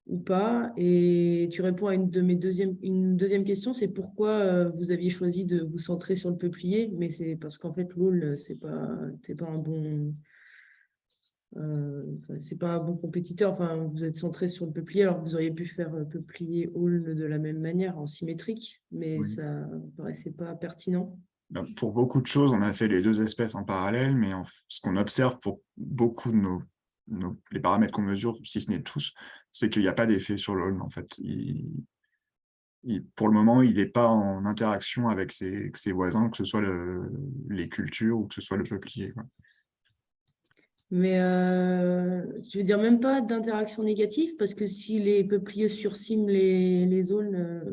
ou pas. Et tu réponds à une deuxième question, c'est pourquoi vous aviez choisi de vous centrer sur le peuplier, mais c'est parce qu'en fait, l'aulne, c'est pas un bon. C'est pas un bon compétiteur. Enfin, vous êtes centré sur le peuplier, alors que vous auriez pu faire peuplier aulne de la même manière, en symétrique, mais Oui. ça ne paraissait pas pertinent. Ben, pour beaucoup de choses, on a fait les deux espèces en parallèle, mais ce qu'on observe pour beaucoup de les paramètres qu'on mesure, si ce n'est tous, c'est qu'il n'y a pas d'effet sur l'aulne en fait. Pour le moment, il n'est pas en interaction avec ses voisins, que ce soit les cultures ou que ce soit le peuplier, quoi. Mais tu veux dire même pas d'interaction négative, parce que si les peupliers surciment les aulnes,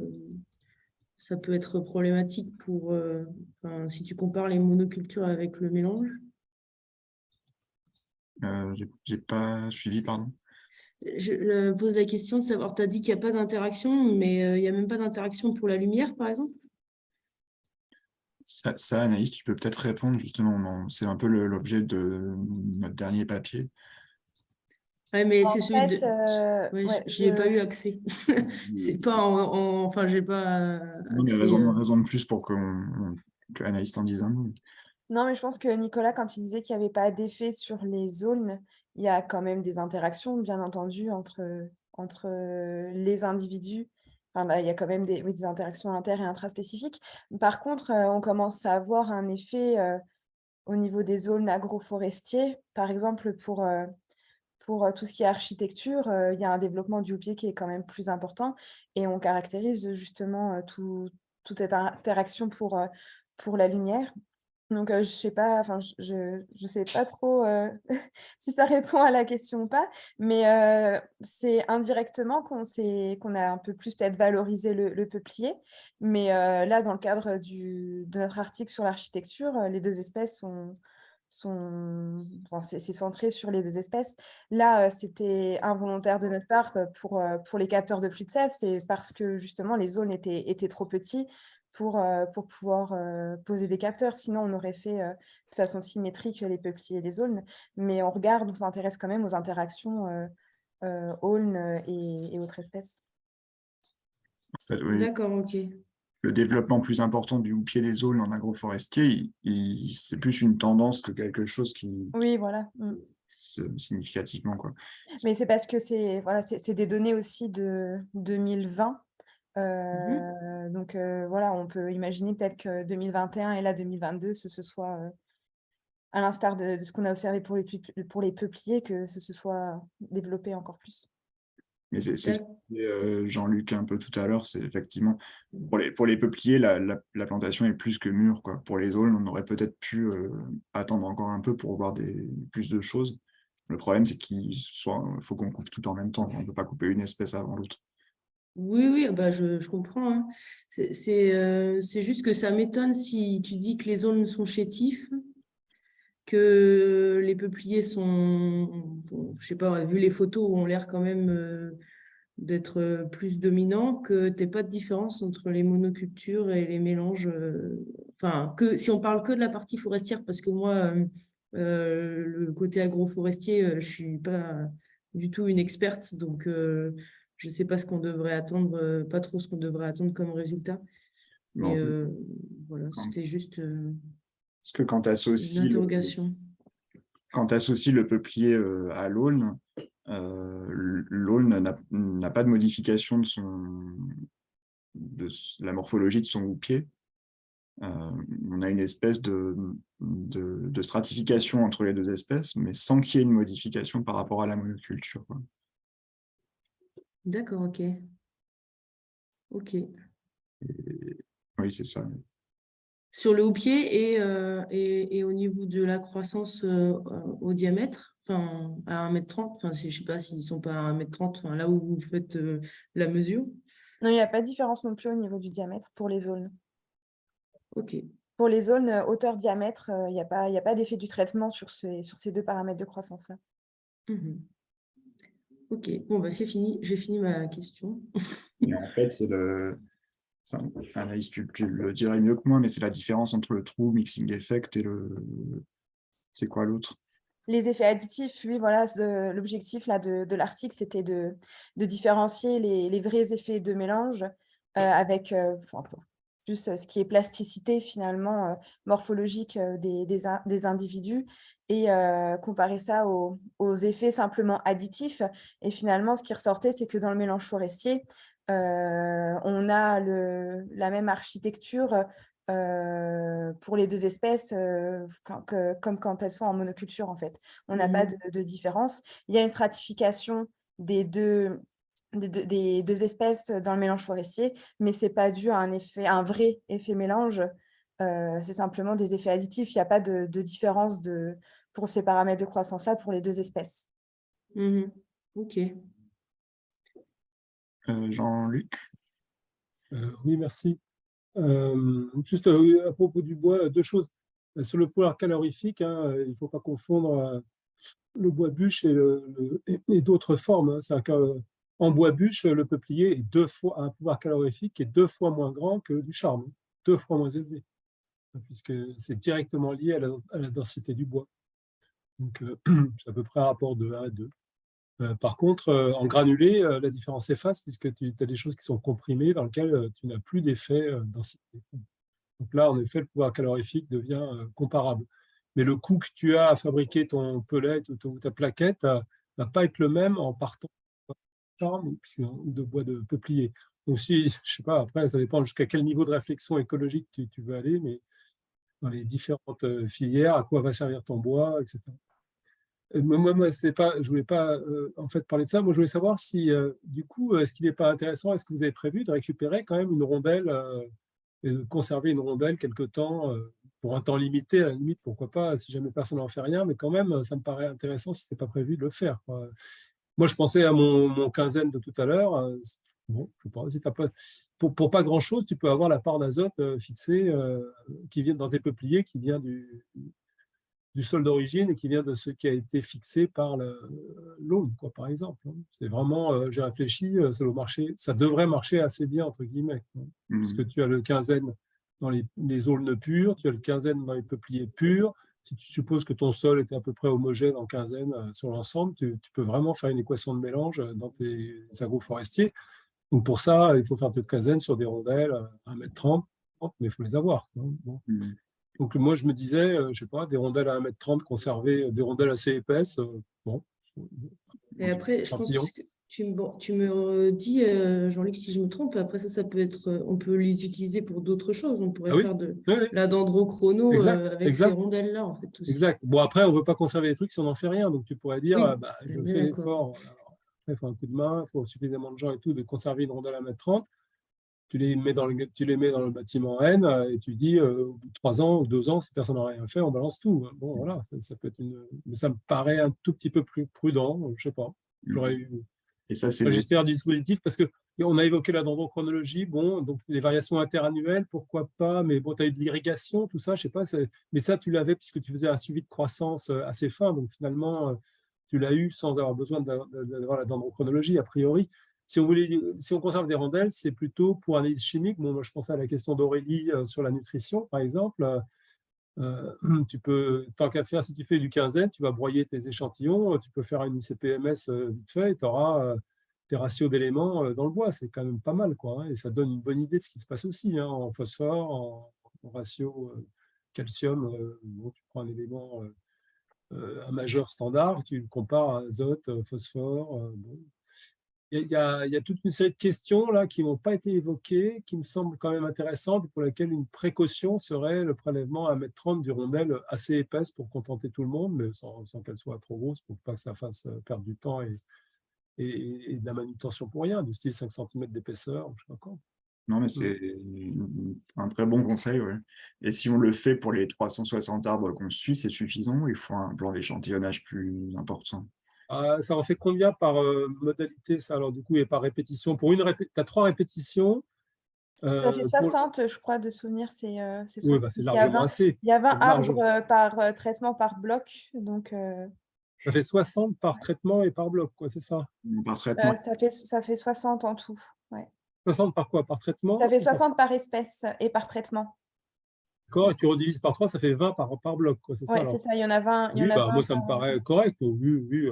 ça peut être problématique si tu compares les monocultures avec le mélange. J'ai pas suivi, pardon. Je pose la question de savoir, tu as dit qu'il n'y a pas d'interaction, mais il n'y a même pas d'interaction pour la lumière, par exemple? Ça, Anaïs, tu peux peut-être répondre justement. C'est un peu l'objet de notre dernier papier. Ouais, mais En c'est celui de. fait, Ouais, ouais, je n'y ai pas eu accès. C'est pas enfin, j'ai pas Non, mais accès. raison de plus pour que Anaïs t'en dise un mot. Non, mais je pense que Nicolas, quand il disait qu'il n'y avait pas d'effet sur les aulnes, il y a quand même des interactions, bien entendu, entre les individus. Enfin, là, il y a quand même des interactions inter- et intraspécifiques. Par contre, on commence à avoir un effet au niveau des aulnes agroforestiers. Par exemple, pour tout ce qui est architecture, il y a un développement du houppier qui est quand même plus important et on caractérise justement toute cette interaction pour la lumière. Donc, je sais pas, enfin, je sais pas trop si ça répond à la question ou pas, mais c'est indirectement qu'on a un peu plus peut-être valorisé le peuplier. Mais là, dans le cadre de notre article sur l'architecture, les deux espèces enfin, c'est centré sur les deux espèces. Là, c'était involontaire de notre part pour les capteurs de flux de sève, c'est parce que justement les zones étaient trop petits pour pouvoir poser des capteurs. Sinon, on aurait fait de façon symétrique les peupliers et les aulnes. Mais on s'intéresse quand même aux interactions aulnes et autres espèces. En fait, oui. D'accord, ok. le développement plus important du houppier des aulnes en agroforestier, c'est plus une tendance que quelque chose qui Oui, voilà. significativement, quoi. Mais c'est parce que c'est des données aussi de 2020. Donc voilà, on peut imaginer peut-être que 2021 et là 2022, ce soit, à l'instar de ce qu'on a observé pour les peupliers, que ce se soit développé encore plus. Mais c'est ce que disait Jean-Luc un peu tout à l'heure, c'est effectivement, pour les peupliers, la plantation est plus que mûre, quoi. Pour les aulnes, on aurait peut-être pu attendre encore un peu pour voir plus de choses. Le problème, c'est faut qu'on coupe tout en même temps. On ne peut pas couper une espèce avant l'autre. Oui, bah je comprends, hein. C'est juste que ça m'étonne si tu dis que les aulnes sont chétifs, que les peupliers sont, bon, je sais pas, vu les photos, ont l'air quand même d'être plus dominants, que tu n'aies pas de différence entre les monocultures et les mélanges. Enfin, si on parle que de la partie forestière, parce que moi, le côté agroforestier, je ne suis pas du tout une experte, donc je ne sais pas ce qu'on devrait attendre, pas trop ce qu'on devrait attendre comme résultat. Mais voilà, c'était juste Parce que quand tu une associes interrogation. quand tu associes le peuplier à l'aulne, l'aulne n'a pas de modification de la morphologie de son houppier. On a une espèce de stratification entre les deux espèces, mais sans qu'il y ait une modification par rapport à la monoculture, quoi. D'accord, ok. Ok. Oui, c'est ça. Sur le houppier et au niveau de la croissance au diamètre, enfin à 1,30 m, enfin je ne sais pas s'ils ne sont pas à 1,30 m, enfin, là où vous faites la mesure. Non, il n'y a pas de différence non plus au niveau du diamètre pour les aulnes. Ok. Pour les aulnes, hauteur-diamètre, il n'y a pas d'effet du traitement sur ces deux paramètres de croissance-là. Ok, bon, bah, c'est fini, j'ai fini ma question. Et en fait, c'est enfin, Anaïs, tu le dirais mieux que moi, mais c'est la différence entre le true mixing effect et c'est quoi l'autre? Les effets additifs, oui, voilà, l'objectif là de l'article, c'était de différencier les vrais effets de mélange avec plus ce qui est plasticité finalement morphologique des individus et comparer ça aux effets simplement additifs. Et finalement, ce qui ressortait, c'est que dans le mélange forestier, on a la même architecture pour les deux espèces, comme quand elles sont en monoculture, en fait. On n'a pas de différence. Il y a une stratification des deux espèces dans le mélange forestier, mais ce n'est pas dû à un vrai effet mélange. C'est simplement des effets additifs. Il n'y a pas de différence pour ces paramètres de croissance-là pour les deux espèces. Ok. Jean-Luc? Oui, merci. Juste à propos du bois, deux choses. Sur le pouvoir calorifique, hein, il ne faut pas confondre le bois bûche et d'autres formes, hein. C'est en bois bûche, le peuplier a un pouvoir calorifique qui est 2 fois moins grand que du charme, 2 fois moins élevé, puisque c'est directement lié à la densité du bois. Donc, c'est à peu près un rapport de 1 à 2. Par contre, en granulé, la différence s'efface puisque tu as des choses qui sont comprimées dans lesquelles tu n'as plus d'effet densité. Donc là, en effet, le pouvoir calorifique devient comparable. Mais le coût que tu as à fabriquer ton pellet ou ta plaquette ne va pas être le même en partant de charme ou de bois de peuplier. Donc si, je ne sais pas, après, ça dépend jusqu'à quel niveau de réflexion écologique tu veux aller, mais dans les différentes filières, à quoi va servir ton bois, etc. Moi, je ne voulais pas en fait parler de ça. Moi, je voulais savoir si, du coup, est-ce qu'il n'est pas intéressant, est-ce que vous avez prévu de récupérer quand même une rondelle et de conserver une rondelle quelque temps, pour un temps limité, à la limite, pourquoi pas, si jamais personne n'en fait rien, mais quand même, ça me paraît intéressant si ce n'est pas prévu de le faire, quoi. Moi, je pensais à mon quinzaine de tout à l'heure. Bon, je sais pas, si t'as pas, pour pas grand-chose, tu peux avoir la part d'azote fixée qui vient dans tes peupliers, qui vient du sol d'origine et qui vient de ce qui a été fixé par l'aune, quoi, par exemple. C'est vraiment, j'ai réfléchi, ça devrait marcher assez bien, entre guillemets, puisque tu as le quinzaine dans les aulnes pures, tu as le quinzaine dans les peupliers purs. Si tu supposes que ton sol était à peu près homogène en quinzaine sur l'ensemble, tu peux vraiment faire une équation de mélange dans tes agroforestiers. Donc pour ça, il faut faire de quinzaine sur des rondelles à 1,30 m, mais il faut les avoir. Bon. Donc moi, je me disais, je ne sais pas, des rondelles à 1,30 m conserver, des rondelles assez épaisses, bon. Et après, je pense que tu me dis, Jean-Luc, si je me trompe, après ça peut être, on peut les utiliser pour d'autres choses. On pourrait faire de la dendrochrono avec ces rondelles-là, en fait. Aussi. Exact. Bon, après, on ne veut pas conserver les trucs si on n'en fait rien. Donc tu pourrais dire, je fais l'effort. Il faut un coup de main, il faut suffisamment de gens et tout, de conserver une rondelle à 1,30 m. Tu les mets dans le bâtiment N et tu dis, au bout de 3 ans ou 2 ans, si personne n'a rien fait, on balance tout. Bon, voilà, ça peut être mais ça me paraît un tout petit peu plus prudent, je ne sais pas. J'aurais eu et ça, c'est gestionnaire du dispositif parce qu'on a évoqué la dendrochronologie, bon, donc les variations interannuelles, pourquoi pas, mais bon, tu as eu de l'irrigation, tout ça, je ne sais pas, mais ça, tu l'avais puisque tu faisais un suivi de croissance assez fin, donc finalement, tu l'as eu sans avoir besoin d'avoir la dendrochronologie, a priori. Si on conserve des rondelles, c'est plutôt pour analyse chimique. Bon, moi, je pensais à la question d'Aurélie sur la nutrition, par exemple. Tu peux, tant qu'à faire, si tu fais du quinzaine, tu vas broyer tes échantillons, tu peux faire une ICP-MS vite fait et tu auras tes ratios d'éléments dans le bois. C'est quand même pas mal, quoi, hein, et ça donne une bonne idée de ce qui se passe aussi, hein, en phosphore, en ratio calcium. Bon, tu prends un élément, un majeur standard, tu le compares à azote, phosphore. Bon. Il y a toute une série de questions là, qui n'ont pas été évoquées, qui me semblent quand même intéressantes, pour lesquelles une précaution serait le prélèvement à 1,30 m du rondelle assez épaisse pour contenter tout le monde, mais sans qu'elle soit trop grosse, pour pas que ça fasse perdre du temps et de la manutention pour rien, du style 5 cm d'épaisseur. Je sais pas quoi. Non, mais c'est un très bon conseil. Ouais. Et si on le fait pour les 360 arbres qu'on suit, c'est suffisant ou il faut un plan d'échantillonnage plus important? Ça en fait combien par modalité, ça? Alors, du coup, et par répétition. Pour tu as 3 répétitions. Ça fait 60, je crois, de souvenirs. C'est 60. Oui, c'est largement assez. Il y a 20 arbres par traitement par bloc. Donc, ça fait 60 par traitement et par bloc, quoi, c'est ça? Par traitement. Ça fait 60 en tout. Ouais. 60 par quoi? Par traitement? Ça fait 60 par espèce et par traitement. D'accord, et tu redivises par 3, ça fait 20 par bloc, quoi, c'est ça? Oui, c'est ça, il y en a 20. Oui, moi, ça me paraît correct. Oui.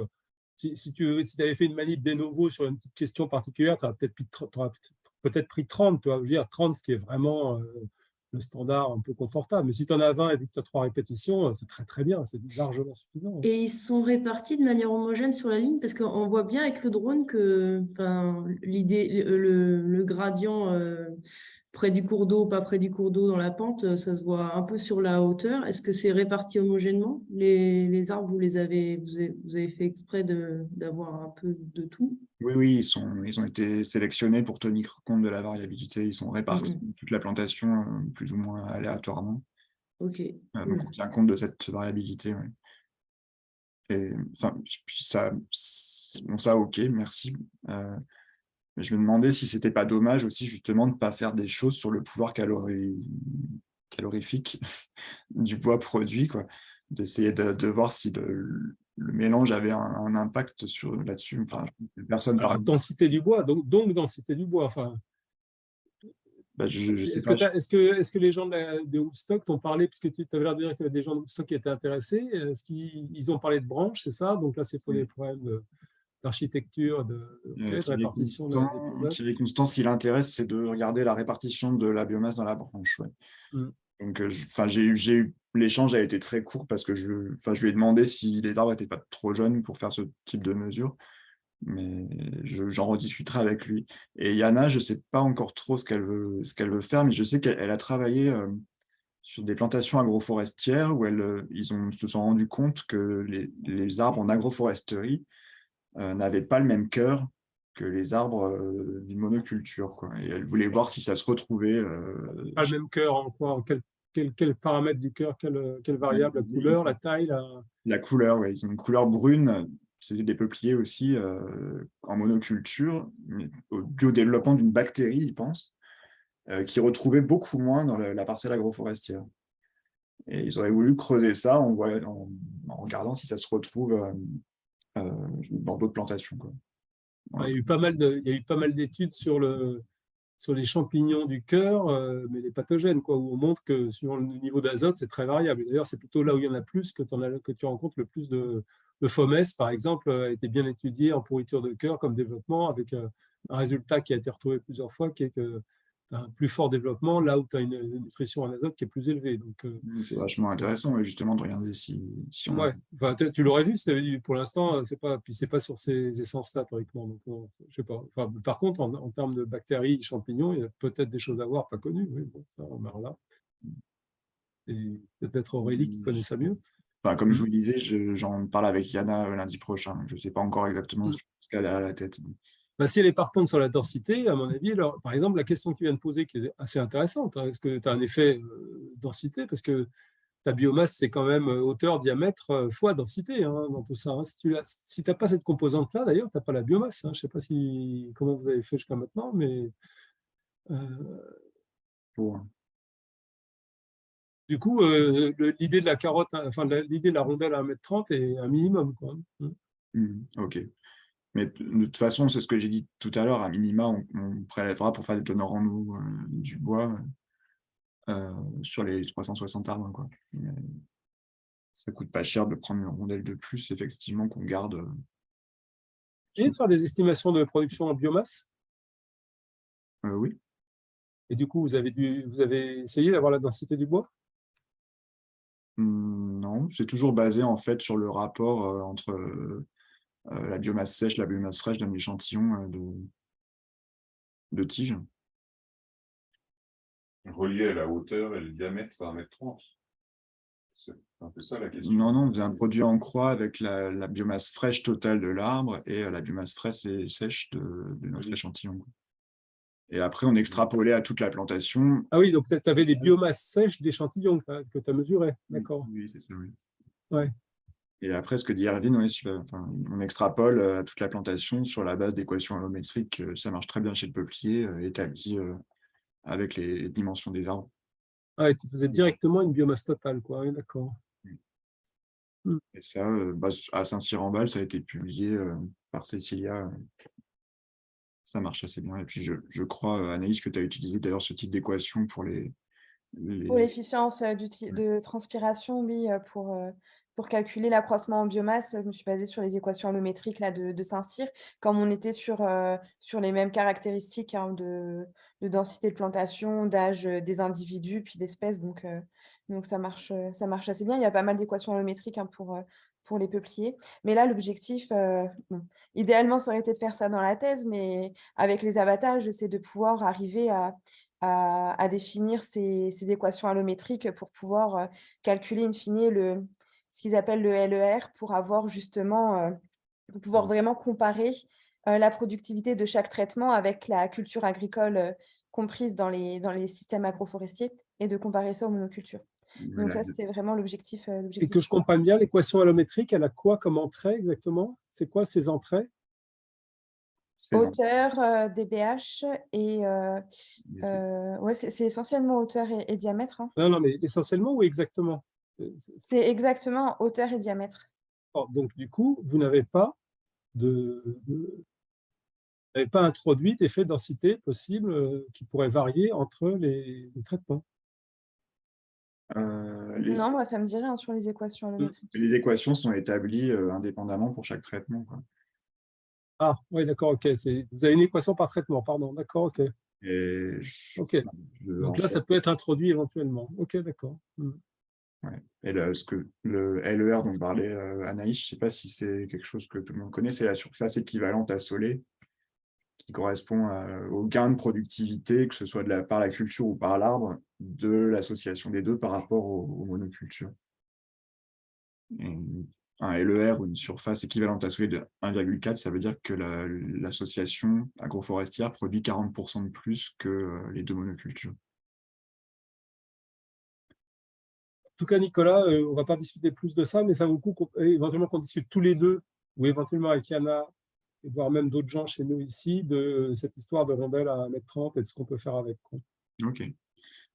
Si tu avais fait une manip de novo sur une petite question particulière, tu aurais peut-être pris 30, tu vois, je veux dire 30, ce qui est vraiment le standard un peu confortable. Mais si tu en as 20 et que tu as 3 répétitions, c'est très très bien, c'est largement suffisant. Et ils sont répartis de manière homogène sur la ligne, parce qu'on voit bien avec le drone que le gradient près du cours d'eau, pas près du cours d'eau dans la pente, ça se voit un peu sur la hauteur. Est-ce que c'est réparti homogènement? Les arbres, vous avez fait exprès d'avoir un peu de tout? Oui, ils ont été sélectionnés pour tenir compte de la variabilité. Ils sont répartis dans toute la plantation, plus ou moins aléatoirement. Ok. Donc on tient compte de cette variabilité. Ouais. Et enfin, ça, ok, merci. Mais je me demandais si c'était pas dommage aussi justement de ne pas faire des choses sur le pouvoir calorifique du bois produit, quoi. D'essayer de voir si le mélange avait un impact là-dessus. Enfin, personne Alors, densité du bois, donc densité du bois. Enfin, je sais pas. Est-ce que les gens de Woodstock t'ont parlé, parce que tu avais l'air de dire qu'il y avait des gens de Woodstock qui étaient intéressés, est-ce qu'ils ont parlé de branches, c'est ça? Donc là, c'est pour les problèmes d'architecture, de répartition de Thierry Constant, ce qui l'intéresse, c'est de regarder la répartition de la biomasse dans la branche. Ouais. Donc, l'échange a été très court parce que je lui ai demandé si les arbres n'étaient pas trop jeunes pour faire ce type de mesure, mais j'en rediscuterai avec lui. Et Yana, je ne sais pas encore trop ce qu'elle veut faire, mais je sais qu'elle a travaillé sur des plantations agroforestières où ils se sont rendus compte que les arbres en agroforesterie n'avaient pas le même cœur que les arbres d'une monoculture, quoi. Et elle voulait voir si ça se retrouvait. Pas le même cœur en quoi? Quel paramètre du cœur? Quelle variable? La couleur, la taille? La couleur, oui. Ils ont une couleur brune. C'est des peupliers aussi en monoculture, dû au développement d'une bactérie, ils pensent, qui retrouvait beaucoup moins dans la parcelle agroforestière. Et ils auraient voulu creuser ça en regardant si ça se retrouve dans d'autres plantations, quoi. Voilà. Il y a eu pas mal d'études sur les champignons du cœur, mais les pathogènes, quoi, où on montre que suivant le niveau d'azote, c'est très variable. D'ailleurs, c'est plutôt là où il y en a plus que tu rencontres le plus de FOMS, par exemple, a été bien étudié en pourriture de cœur comme développement, avec résultat qui a été retrouvé plusieurs fois, qui est que tu as un plus fort développement là où tu as une nutrition en azote qui est plus élevée. Donc, C'est vachement intéressant, ouais, justement, de regarder si on a... ouais. Enfin, tu l'aurais vu, pour l'instant, c'est pas sur ces essences-là, théoriquement. Donc, je sais pas. Enfin, par contre, en termes de bactéries, champignons, il y a peut-être des choses à voir pas connues. Oui, bon, ça, on verra là. Et peut-être Aurélie qui connaît ça mieux. Enfin, comme je vous disais, j'en parle avec Yana lundi prochain. Je ne sais pas encore exactement ce qu'elle a à la tête. Bah, si elle est partante sur la densité, à mon avis, alors, par exemple, la question que tu viens de poser, qui est assez intéressante, hein, est-ce que tu as un effet densité? Parce que ta biomasse, c'est quand même hauteur, diamètre, fois densité hein, dans tout ça. Hein. Si tu n'as pas cette composante-là, d'ailleurs, tu n'as pas la biomasse. Hein. Je ne sais pas comment vous avez fait jusqu'à maintenant, mais du coup, l'idée de la carotte, enfin l'idée de la rondelle à 1,30 m est un minimum. Quoi. Ok. Mais de toute façon, c'est ce que j'ai dit tout à l'heure, à minima, on prélèvera pour faire des teneurs en eau du bois sur les 360 arbres. Quoi. Mais ça coûte pas cher de prendre une rondelle de plus, effectivement, qu'on garde. Et de faire des estimations de production en biomasse? Oui. Et du coup, vous avez essayé d'avoir la densité du bois? Non, c'est toujours basé en fait sur le rapport entre la biomasse sèche, la biomasse fraîche d'un échantillon de tige. Relié à la hauteur et le diamètre à 1,30 m. C'est un peu ça la question. Non, on faisait un produit en croix avec la biomasse fraîche totale de l'arbre et la biomasse fraîche et sèche de notre échantillon. Et après, on extrapolait à toute la plantation. Ah oui, donc tu avais des biomasses sèches d'échantillons que tu as mesurées. D'accord. Oui, c'est ça, oui. Ouais. Et après, ce que dit Erwin, on extrapole à toute la plantation sur la base d'équations allométriques. Ça marche très bien chez le peuplier, établi avec les dimensions des arbres. Ah, et tu faisais directement une biomasse totale, quoi. Oui, d'accord. Et ça, à Saint-Cyr-en-Bas, ça a été publié par Cécilia. Ça marche assez bien. Et puis, je crois, Anaïs, que tu as utilisé d'ailleurs ce type d'équation pour Pour l'efficience de transpiration, oui, pour calculer l'accroissement en biomasse, je me suis basée sur les équations allométriques là, de Saint-Cyr, comme on était sur les mêmes caractéristiques hein, de densité de plantation, d'âge des individus, puis d'espèces. Donc ça marche assez bien. Il y a pas mal d'équations allométriques hein, pour les peupliers. Mais là, l'objectif, idéalement, ça aurait été de faire ça dans la thèse, mais avec les abattages, c'est de pouvoir arriver à définir ces équations allométriques pour pouvoir calculer in fine ce qu'ils appellent le LER pour avoir justement, pour pouvoir vraiment comparer la productivité de chaque traitement avec la culture agricole comprise dans les systèmes agroforestiers et de comparer ça aux monocultures. Donc ça, c'était vraiment l'objectif. Et que je comprenne bien, l'équation allométrique, elle a quoi comme entrée exactement? C'est quoi ces entrées? Hauteur, DBH et ouais, c'est essentiellement hauteur et diamètre. Hein. Non, mais essentiellement ou exactement? C'est exactement hauteur et diamètre. Oh, donc, du coup, vous n'avez pas introduit d'effet de densité possible qui pourrait varier entre les traitements. Non, moi, ça me dirait hein, sur les équations allométriques. Les équations sont établies indépendamment pour chaque traitement. Quoi. Ah, oui, d'accord, ok. Vous avez une équation par traitement, pardon, d'accord, ok. Ok. Donc là, ça peut être introduit éventuellement. Ok, d'accord. Ouais. Et le LER dont parlait Anaïs, je ne sais pas si c'est quelque chose que tout le monde connaît, c'est la surface équivalente assolée qui correspond au gain de productivité, que ce soit par la culture ou par l'arbre, de l'association des deux par rapport aux monocultures. Un LER ou une surface équivalente assolée de 1,4, ça veut dire que l'association agroforestière produit 40% de plus que les deux monocultures. En tout cas, Nicolas, on ne va pas discuter plus de ça, mais ça vaut le coup éventuellement qu'on discute tous les deux, ou éventuellement avec Yana, et voire même d'autres gens chez nous ici, de cette histoire de rondelle à 1,30 m et de ce qu'on peut faire avec. Quoi. Ok.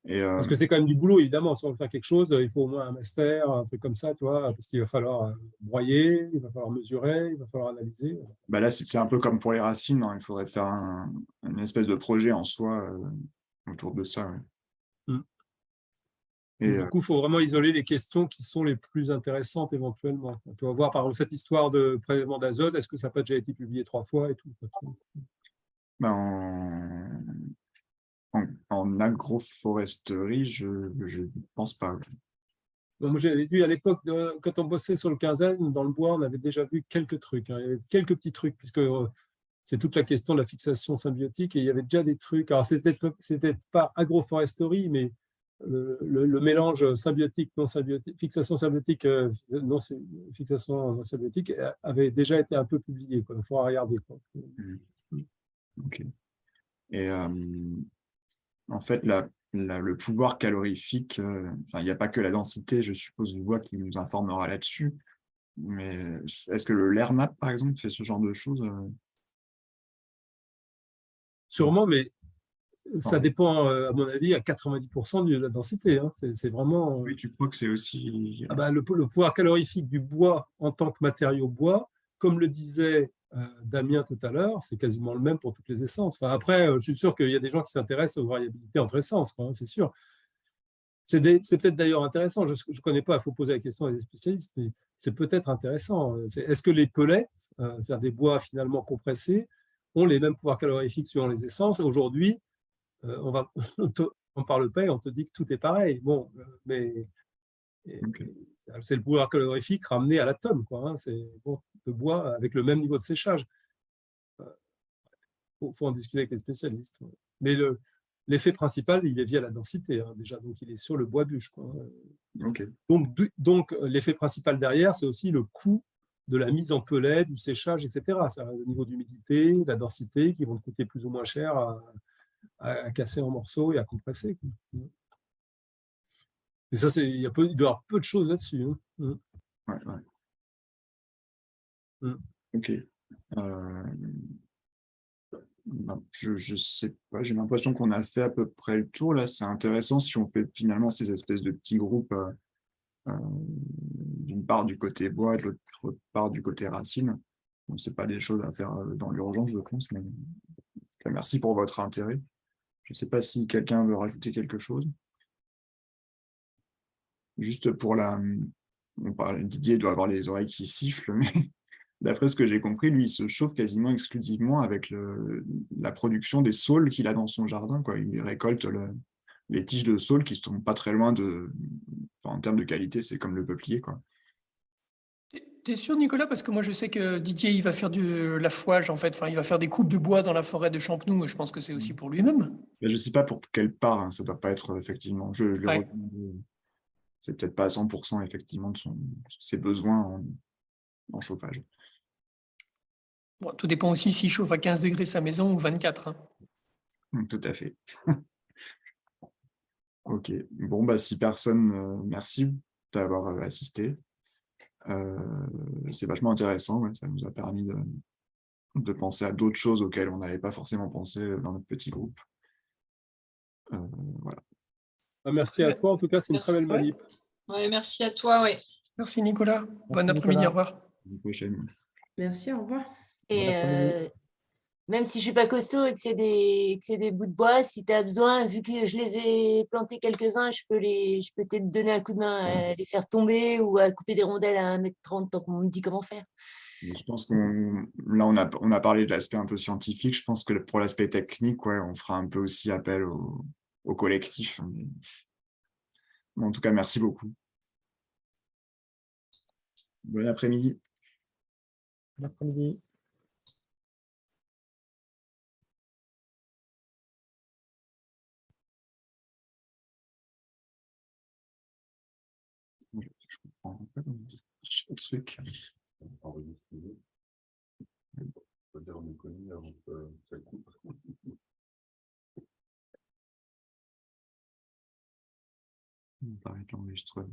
Parce que c'est quand même du boulot, évidemment. Si on veut faire quelque chose, il faut au moins un master, un truc comme ça, tu vois, parce qu'il va falloir broyer, il va falloir mesurer, il va falloir analyser. Bah là, c'est un peu comme pour les racines, hein. Il faudrait faire une espèce de projet en soi autour de ça. Ouais. Et du coup, il faut vraiment isoler les questions qui sont les plus intéressantes éventuellement. Tu vas voir, par exemple, cette histoire de prélèvement d'azote, est-ce que ça n'a pas déjà été publié 3 fois et tout. En agroforesterie, je ne pense pas. Moi, j'avais vu à l'époque, quand on bossait sur le quinzaine, dans le bois, on avait déjà vu quelques trucs. Il y avait quelques petits trucs, puisque c'est toute la question de la fixation symbiotique, et il y avait déjà des trucs. Alors, c'était pas agroforesterie, mais le mélange symbiotique, non symbiotique, fixation symbiotique, non fixation non symbiotique, avait déjà été un peu publié. Il faudra regarder. Ok. Et en fait, le pouvoir calorifique, il n'y a pas que la densité, je suppose, du bois qui nous informera là-dessus. Mais est-ce que l'AirMap, par exemple, fait ce genre de choses? Sûrement, mais ça dépend, à mon avis, à 90% de la densité. Hein. C'est vraiment. Oui, tu crois que c'est aussi. Le pouvoir calorifique du bois en tant que matériau bois, comme le disait Damien tout à l'heure, c'est quasiment le même pour toutes les essences. Enfin, après, je suis sûr qu'il y a des gens qui s'intéressent aux variabilités entre essences, hein, c'est sûr. C'est peut-être d'ailleurs intéressant, je ne connais pas, il faut poser la question à des spécialistes, mais c'est peut-être intéressant. Est-ce que les pellets, c'est-à-dire des bois finalement compressés, ont les mêmes pouvoirs calorifiques suivant les essences? Aujourd'hui, on ne parle pas et on te dit que tout est pareil. Bon, mais c'est le pouvoir calorifique ramené à l'atome, quoi. Hein. C'est le bois avec le même niveau de séchage. Faut en discuter avec les spécialistes. Mais l'effet principal, il est via la densité, hein, déjà. Donc, il est sur le bois bûche, quoi. Okay. Donc l'effet principal derrière, c'est aussi le coût de la mise en pellet, du séchage, etc. C'est le niveau d'humidité, la densité qui vont te coûter plus ou moins cher à casser en morceaux et à compresser. Et ça, il doit y avoir peu de choses là-dessus. Hein. Ouais. Ok. Je sais pas, j'ai l'impression qu'on a fait à peu près le tour. Là, c'est intéressant si on fait finalement ces espèces de petits groupes, d'une part du côté bois, de l'autre part du côté racine. Bon, c'est pas des choses à faire dans l'urgence, je pense, mais merci pour votre intérêt. Je ne sais pas si quelqu'un veut rajouter quelque chose. Juste pour Didier doit avoir les oreilles qui sifflent, mais d'après ce que j'ai compris, lui, il se chauffe quasiment exclusivement avec la production des saules qu'il a dans son jardin, quoi. Il récolte les tiges de saules qui ne sont pas très loin en termes de qualité, c'est comme le peuplier, quoi. T'es sûr, Nicolas? Parce que moi, je sais que Didier, il va faire de l'affouage, en fait. Enfin, il va faire des coupes de bois dans la forêt de Champenoux. Et je pense que c'est aussi pour lui-même. Je ne sais pas pour quelle part, hein, ça ne doit pas être effectivement. Ouais. C'est peut-être pas à 100% effectivement de ses besoins en chauffage. Bon, tout dépend aussi s'il chauffe à 15 degrés sa maison ou 24. Hein. Tout à fait. Ok. Bon, bah, si personne, merci d'avoir assisté. C'est vachement intéressant. Ouais, ça nous a permis de penser à d'autres choses auxquelles on n'avait pas forcément pensé dans notre petit groupe. Voilà. Merci à toi. En tout cas, c'est une très belle manip. Ouais, merci à toi. Ouais. Merci, Nicolas. Bon après-midi. Au revoir. À la prochaine. Merci, au revoir. Et même si je suis pas costaud et que c'est des bouts de bois, si tu as besoin, vu que je les ai plantés quelques-uns, je peux peut-être donner un coup de main à les faire tomber ou à couper des rondelles à 1,30 m tant qu'on me dit comment faire. Je pense on a parlé de l'aspect un peu scientifique. Je pense que pour l'aspect technique, ouais, on fera un peu aussi appel au collectif. Mais en tout cas, merci beaucoup. Bon après-midi. Bon après-midi. Je comprends pas comment ce truc. On va arrêter l'enregistrement.